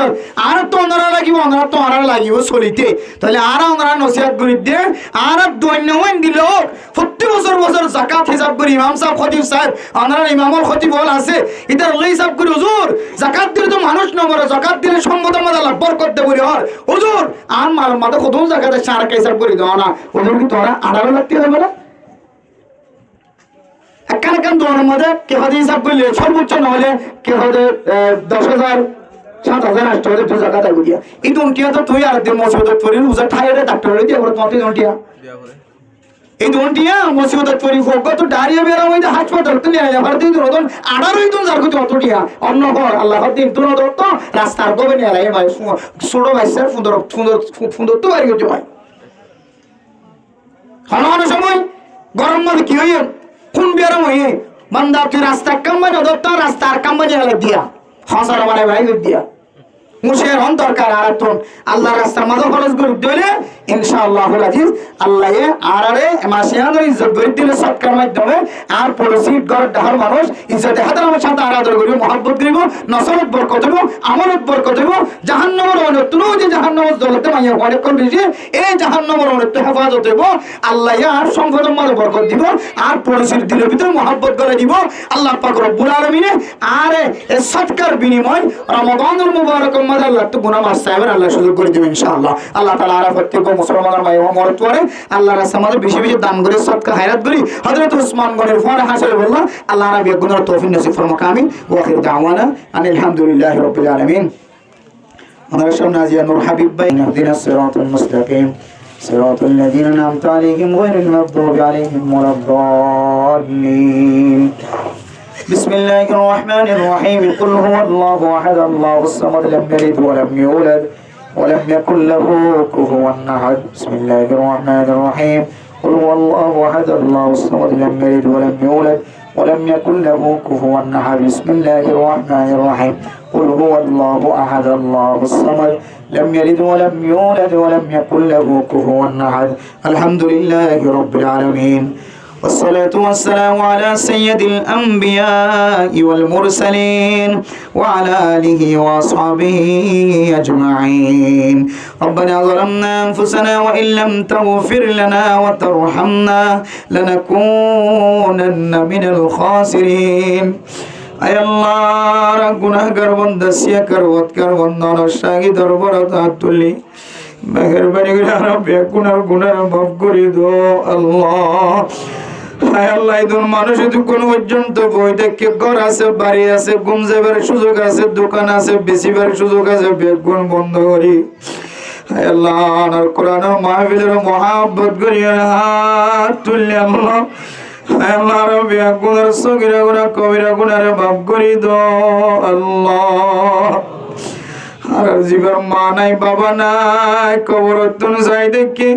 আর তো অনরা লাগিব অনরা তো অনরা লাগিব চলিতে তাহলে আর অনরা নসিহত করি দে আর দুইনা হইন দিল প্রতি বছর যাকাত হিসাব করি ইমাম সাহেব খতিব সাহেব অনরা ইমামুল খতিব হল আছে ইদার লই হিসাব করি হুজুর যাকাত দিলে তো মানুষ ন মরে যাকাত দিলে সম্মত মাদা লাভ বরকত দে বলি হর হুজুর আর মাল মাদা কত যাকাত সারা হিসাব করি দাও না হুজুর কি তোরা 18 লাখ টাকা হবে একান একান দোয়ানোর মধ্যে কে হতে হিসাব করলে সর্বোচ্চ নহলে কে হতে 10,000 7,000 8,000 দু জায়গা তাই বুঝিয়া এই দুটিয়া তো তুই আর দিন মসজিদ পড়ি উজা ঠাইরে ডাক্তার দিয়ে বড় তোমাতে দুটিয়া এই দুটিয়া মুসিবত পরি ফোক তো ডারিয়া বেরা হইতে হাসপাতাল তুলে আইলা ভারতীয় দুরদন 18 দিন যার কত অতটিয়া অন্য ঘর আল্লাহ দিন দুরদন তো রাস্তার গোবে নিয়ে আলাই ভাই ছোট ভাইসার সুন্দর সুন্দর সুন্দর তো বাড়ি করতে ভাই হন সময় গরম মধ্যে কি হইয়ে কোন বেরম হইয়ে বান্দা তুই রাস্তা কাম্বানি দত্ত রাস্তার কাম্বানি আলাই দিয়া হাজার মানে ভাই দিয়া মুশের হন দরকার আর তো আল্লাহর রাস্তার মাঝে খরচ করে দিলে ইনশাআল্লাহুল আজিজ আল্লাহ আরারে মাসিয়াদের ইজ্জত করে দিলে সৎকার মাধ্যমে আর পড়োশি ঘর ডাহার মানুষ ইজ্জতে হাতারামের সাথে আদর করিব মহব্বত করিব নসরত বরকত হইব আমলত বরকত হইব জাহান্নামের অনেকটুকু যে জাহান্নামের জলতে মাইয়া অনেক কম বেশি এই জাহান্নামের অনেকটা হেফাজত হইব আল্লাহ আর সম্পদের মাঝে বরকত দিব আর পড়োশির দিলের ভিতরে মহব্বত করে দিব আল্লাহ পাক রব্বুল আলামিনে আর এই সৎকার বিনিময় রমাদানুল মুবারক মাঝে আল্লাহ তো গুনাহ মাফ চাইবেন আল্লাহ সুযোগ করে দিবেন ইনশাআল্লাহ আল্লাহ তাআলা আর প্রত্যেক মুসলমানের ভাই ও মরদ করে আল্লাহর রাস্তায় আমাদের বেশি বেশি দান করে সদকা খায়রাত করি হযরত ওসমান গনির ফরে হাসিল বললাম আল্লাহ নবী গুনার তৌফিক নসিব ফরমাক আমিন ওয়া আখির দাওয়ানা আলহামদুলিল্লাহি রাব্বিল আলামিন আমাদের সামনে আজিয়া নূর হাবিব ভাই ইহদিনাস সিরাতাল মুস্তাকিম সিরাতাল লাযিনা আন'আমতা আলাইহিম গায়রিল মাগদুবি আলাইহিম ওয়ালাদ-দাল্লিন بسم الله الرحمن الرحيم قل هو الله احد الله الصمد لم يلد ولم يولد ولم يكن له كفوا احد بسم الله الرحمن الرحيم قل هو الله احد الله الصمد لم يلد ولم يولد ولم يكن له كفوا احد بسم الله الرحمن الرحيم قل هو الله احد الله الصمد لم يلد ولم يولد ولم يكن له كفوا احد الحمد لله رب العالمين والصلاة والسلام على سيد الأنبياء والمرسلين وعلى آله وأصحابه أجمعين ربنا ظلمنا أنفسنا وإن لم تغفر لنا وترحمنا لنكونن من الخاسرين أي الله গুনাহগার বান্দা সিয়াকার বান্দা নরসাগী দরবারত হাত তুলি মেহেরবানি করে রব্বে গুনার মাফ করে দাও আল্লাহ হায় আল্লাহ ইদুন মানুষ কোন পর্যন্ত বই থেকে ঘর আছে বাড়ি আছে ঘুম যাবার সুযোগ আছে দোকান আছে বেশিবার সুযোগ আছে বেগুন বন্ধ করি হায় আল্লাহ আর কোরআনের মাহফিলের মহাব্বত করি হাত তুললে আল্লাহ হায় আল্লাহ রব্বে গুনার সগীরা গুনাহ কবিরা গুনারে মাফ করে দাও আল্লাহ আর জীবন মা নাই বাবা নাই কবরত তুন যাই দেখি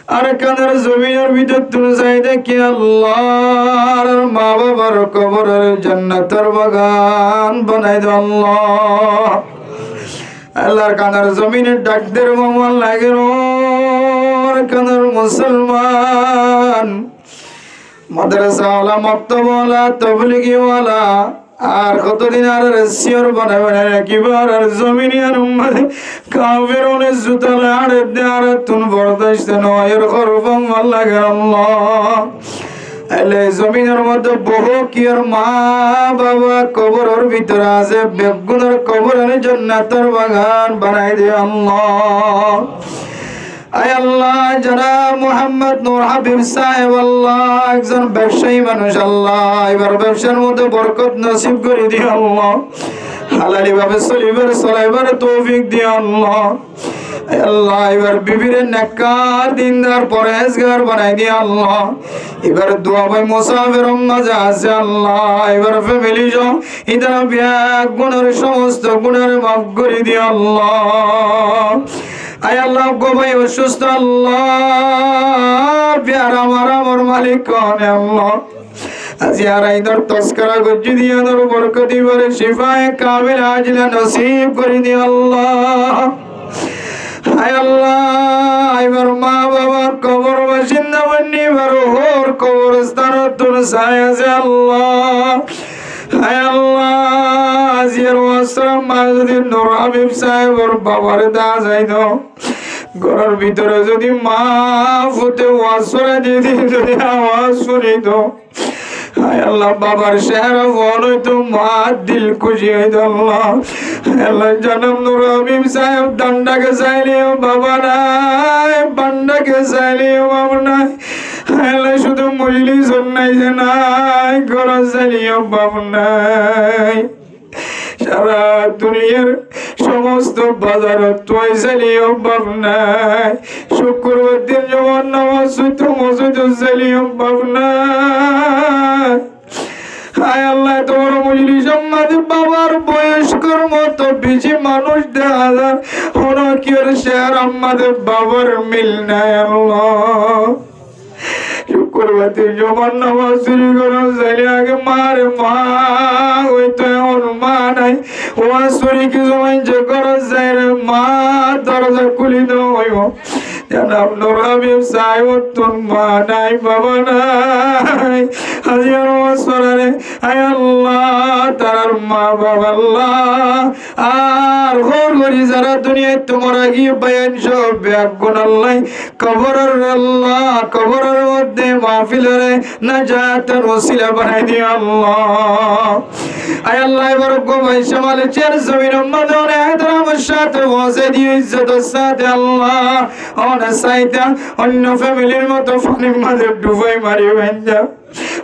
আর কাদের জমিনের ভিতর তুন যাই দেখি আল্লাহ মা বাবার কবরের জান্নাতের বাগান বানাই দাও আল্লাহ আল্লাহর কাদের জমিনের ডাকদের মামা লাগে আর কাদের মুসলমান মাদ্রাসা ওয়ালা মাকতাব ওয়ালা তাবলীগী ওয়ালা আর কতদিন আর রসিয়র বানাবে কিবার আর জমিনি আর উম্মতে কাফিরুনে জুতালে আড়ে দেয়ারে তুন বরদাশত নয়ের খরফম আল্লাহ আল্লাহ আলে জমিনের মধ্যে বহু কিয়ার মা বাবা কবরের ভিতরে আছে বেগুনের কবরের জান্নাতের বাগান বানাই দে আল্লাহ আয় আল্লাহ জনাব মুহাম্মদ নূর হাবিব সাহেব আল্লাহ একজন ব্যবসায়ী মানুষ আল্লাহ এবার ব্যবসার মধ্যে বরকত নসিব করে দিও আল্লাহ হালালি ভাবে চলাইবার তৌফিক দিও আল্লাহ আল্লাহ এবার বিবিরে নেককার দিনদার পরহেজগার বানাই দিও আল্লাহ এবার দোয়া ভাই মুসাফির মাঝে আছে আল্লাহ এবার ফ্যামিলি সহ ইদার ব্যাগ গুণের সমস্ত গুণের মাফ করে দিও আল্লাহ আয় আল্লাহ গো ভাই অসুস্থ আল্লাহ প্যার আমার মালিক কোন আল্লাহ আজিয়ারা ইদর তস্করা গজ্জি দিয়া দর বরকতি বরে শিফায়ে কামিল আজলা নসিব করে দি আল্লাহ আয় আল্লাহ এবার মা বাবার কবর বাসিন্দা বন্নি বারো হোর কবরস্থান তুন সায়াছে আল্লাহ আয় আল্লাহ আজিয়ার ওয়াসলাম মাযুদ্দিন নূর হাবিব সাহেবের বাবার দা যাইতো ঘরের ভিতরে যদি মা ফুটে ওয়াসরা দিদি যদি আওয়াজ শুনিত হায় আল্লাহ বাবার শেহরা ফল হইতো মা দিল খুশি হইতো আল্লাহ আল্লাহ জনাব নূর হাবিব সাহেব ডান্ডাকে চাইলেও বাবা নাই বান্ডাকে চাইলেও বাবা নাই আল্লাহ শুধু মজলিস নাই যে নাই ঘর চাইলেও বাবা নাই সারা দুনিয়ার সমস্ত বাজারত পয়সালিও বাপ নাই শুক্রবার দিন জমান নামাজ তো মসজিদ জালিও বাপ নাই হায় আল্লাহ তোমার মজলিস আমাদের বাবার বয়স্কর মতো বেশি মানুষ দেখা যায় হনকির শেয়ার আমাদের বাবার মিল নাই আল্লাহ শুক্রবারে জমান নামাজ শুরু করো যাইলে আগে মারে মা ওই তো এখন মা নাই ওয়াজ শুরু কি সময় যে করো যাই রে মা দরজা খুলি দাও হইব জানাব নূর হাবিব সাহেব তোর মা নাই বাবা নাই হাজির ওয়াজ করারে আয় আল্লাহ তার মা বাবা আল্লাহ আর ঘর ঘরি যারা দুনিয়ায় তোমার গিয়ে বয়ান সব ব্যাগুন আল্লাহ কবরের আল্লাহ কবরের মধ্যে মাহফিলের নাজাতের ওসিলা বানাই দিও আল্লাহ আয় আল্লাহ বরকত ভাই শামাল চের জমিন উম্মতের ইহতরামের সাথে বসে দিয়ে ইজ্জতের সাথে আল্লাহ ওনা সাইতা অন্য ফ্যামিলির মতো ফানির মাঝে ডুবাই মারি ভাঞ্জা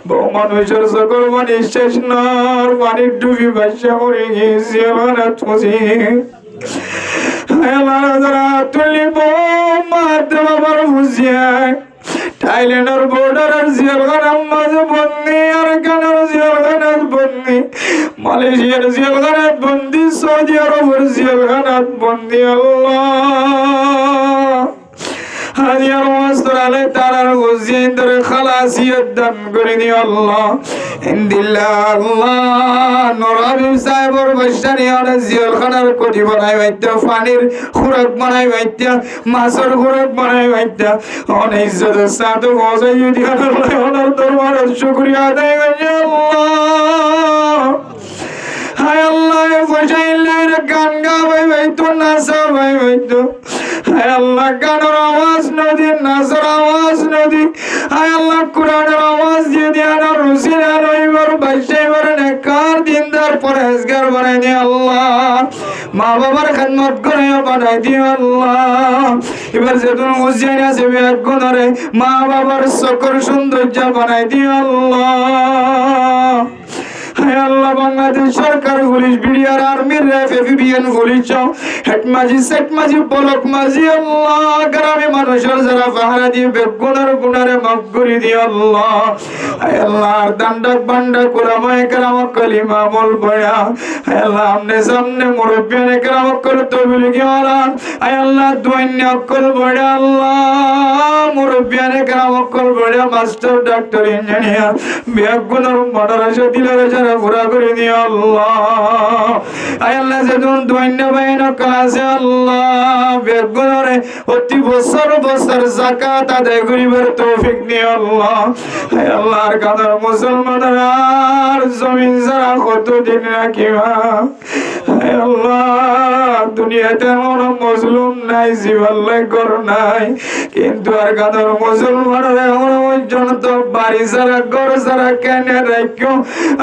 বহু মানুষের সকল মানে শেষ নর পানির ডুবি বাসা মরে গিয়েছি আমার তুঝি তুলিব মাতে বাবার বুঝিয়ায় থাইল্যান্ডের বর্ডারের জেলখানার মাঝে বন্দি আর কানার জেলখানার বন্দি মালয়েশিয়ার জেলখানার বন্দি সৌদি আরবের জেলখানার বন্দি আল্লাহ হাজির ওয়াস্তর আলাই তারার গুজিয়েন্দ্র খালাসিয়ত দান করে দিও আল্লাহ ইন্দিল্লাহ আল্লাহ নূর হাবিব সাহেবর বৈশানি অনেক জিয়ালখানার কটি বানাই বাইত্যা ফানির খুরাক বানাই বাইত্যা মাছের খুরাক বানাই বাইত্যা অনেক ইজ্জতের সাথে বসাই যদি আল্লাহ ওনার দরবারের শুকরিয়া আদায় করে আল্লাহ হায় আল্লাহ ফসাইলের গান গাবাই বাইতো নাচা বাই বাইতো হায় আল্লাহ গানের আওয়াজ নদী নাচের আওয়াজ নদী হায় আল্লাহ কোরআনের আওয়াজ দিয়ে দিয়ানোর রুসিনা রইবার বাইশাইবার নেকার দিনদার পরহেজগার বানাই দিও আল্লাহ মা বাবার খেদমত করে বানাই দিও আল্লাহ এবার যেদিন উজ্জয়ন আছে বেগুনরে মা বাবার সকল সৌন্দর্য বানাই দিও আল্লাহ হায় আল্লাহ বাংলাদেশ সরকার পুলিশ বিডিআর আর্মির এফবিএন পুলিশ হেড মাঝি সেট মাঝি বলক মাঝি আল্লাহ গ্রামে মানুষের যারা পাহারা দিয়ে বেগুনার গুনারে মাফ করে দিও আল্লাহ হায় আল্লাহ দান্ডক বান্ডা কুলামায়ে কেরাম কলিমা বল বয়া হায় আল্লাহ আমনে সামনে মুরব্বিয়ানে কেরাম কল তবলিগি ওয়ালান হায় আল্লাহ দুইন্য কল বড়া আল্লাহ মুরব্বিয়ানে কেরাম কল বড়া মাস্টার ডাক্তার ইঞ্জিনিয়ার বেগুনার মাদ্রাসা দিলারে যারা পুরা করে দিও আল্লাহ আয় আল্লাহ যেদিন দৈন্য বাইন কাছে আল্লাহ বেগুনরে অতি বছর বছর যাকাত আদায় করিবার তৌফিক দিও আল্লাহ আয় আল্লাহর কাদার মুসলমানের আর জমিন যারা কতদিন রাখিবা আয় আল্লাহ দুনিয়াতে এমন মজলুম নাই জীবাল্লাই কর নাই কিন্তু আর কাদার মুসলমানের এমন পর্যন্ত বাড়ি যারা ঘর যারা কেনে রাখিও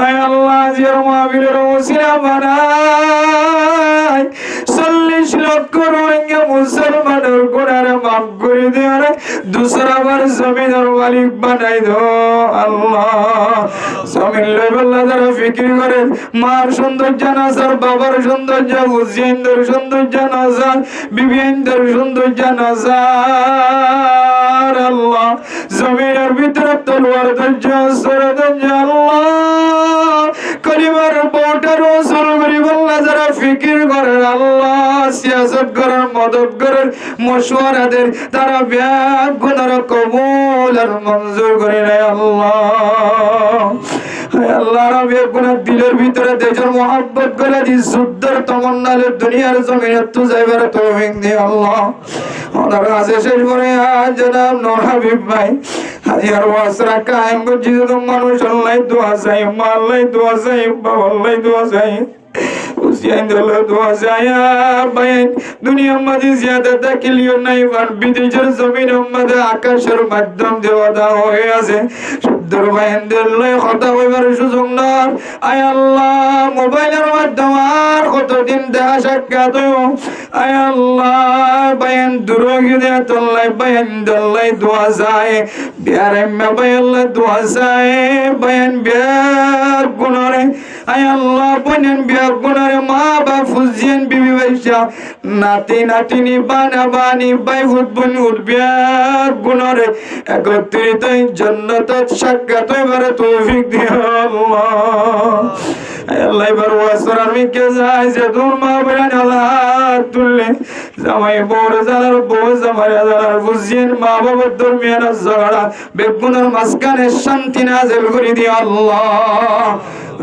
আয় আল্লাহ জিয়ার মাহফিলের ওসিলা বানাই 40 লক্ষ রোহিঙ্গা মুসলমানের গুনাহ মাফ করে দিও রে দুসরাবার জমিনের মালিক বানাই দাও আল্লাহ জমিন লইবাল্লাহ যারা ফিকির করেন মার সৌন্দর্য নাজার বাবার সৌন্দর্য হুসেনদের সৌন্দর্য নাজার বিবিনদের সৌন্দর্য নাজার আল্লাহ জমিনের ভিতরে তলোয়ার ধৈর্য সরে ধৈর্য আল্লাহ কলিমার বউটা রসুল গরিবুল্লাহ যারা ফিকির করেন আল্লাহ সিয়াসত করেন মদত করেন মশওয়ারাদের তারা ব্যাগ গুনার কবুল আর মঞ্জুর করে নেয় আল্লাহ আল্লাহ রাব্বুল গুনাহ দিলের ভিতরে দেশের মোহাব্বত করে দি সুদ্দর তমন্নালে দুনিয়ার জমিনে তো যাইবার তৌফিক দে আল্লাহ ওনার কাছে শেষ করে জনাব নূর হাবিব ভাই হাজির ওয়াসরা কায়েম করছি মানুষ আল্লাহ দোয়া চাই আল্লাহ দোয়া চাই আল্লাহ দোয়া চাই দুনিয়ার মাঝে জিয়াদা দাখিলিও নাই আর বিদেশের জমিনের মাঝে আকাশের মাধ্যম দেওয়া হয়ে আছে শুদ্ধর বাহিনীদের লয় কথা হইবার সুযোগ নয় আয় আল্লাহ মোবাইলের মাধ্যম আর কতদিন দেখা সাক্ষাৎ আয় আল্লাহ বায়ান দুরোগী দেয়া তোল্লাই বায়ান দল্লাই দোয়া যায় বিয়ার বায়াল্লা দোয়া যায় বায়ান বিয়ার গুণরে আয় আল্লাহ বনেন বিয়া গুনারে মা বাপ ফুজিয়েন বিবি বাইশা নাতি নাতিনি বানা বানি বাই হুদ বন উঠবিয়া গুনারে একত্রিত জান্নাত সাক্ষাৎ হইবার তৌফিক দিও আল্লাহ আল্লাহ এবার ওয়াসর আমি কে যাই যে দূর মা বেড়ান আল্লাহ তুললে জামাই বড় জালার বউ জামাই জালার বুঝিয়েন মা বাবার দরমিয়ান ঝগড়া বেগুনের মাঝখানে শান্তি নাযিল করে দিও আল্লাহ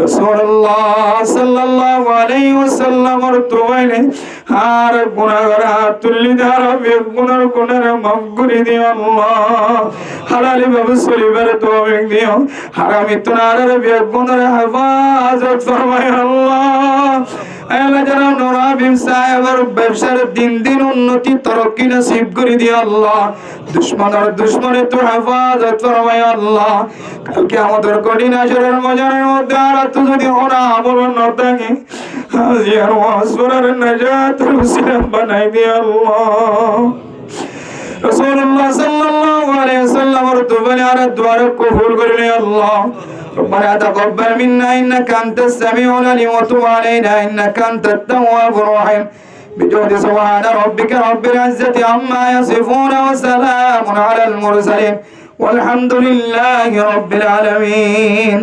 রাসূলুল্লাহ সাল্লাল্লাহু আলাইহি ওয়াসাল্লামর তোয়াইলে আর গুনাহগার হাত তুললি দার বেগুনের গুনার মাফ করে দিও আল্লাহ হালালি ভাবে চলিবার তৌফিক দিও হারামি তোনার বেগুনের হেফাজত ফরমায় আল্লাহ আল্লাহ যারা নরাবিম সাহেবের ব্যবসার দিন দিন উন্নতি তরক্কি নসিব করে দিও আল্লাহ দুশমনের তো হেফাজত ফরমায় আল্লাহ কালকে আমাদের কঠিন আসরের মজারের মধ্যে আর তো যদি ওরা আমল না থাকে হাজির ওয়াসফরার নাজাতের উসিলা বানাই দিও আল্লাহ রাসূলুল্লাহ সাল্লাল্লাহু আলাইহি ওয়াসাল্লামের দুবারে আর দুয়ার কবুল করে আল্লাহ ربنا تقبل منا إنك أنت السميع العليم وتب علينا إنك أنت التواب الرحيم بجود سبحان ربك رب العزة عما يصفون وسلام على المرسلين والحمد لله رب العالمين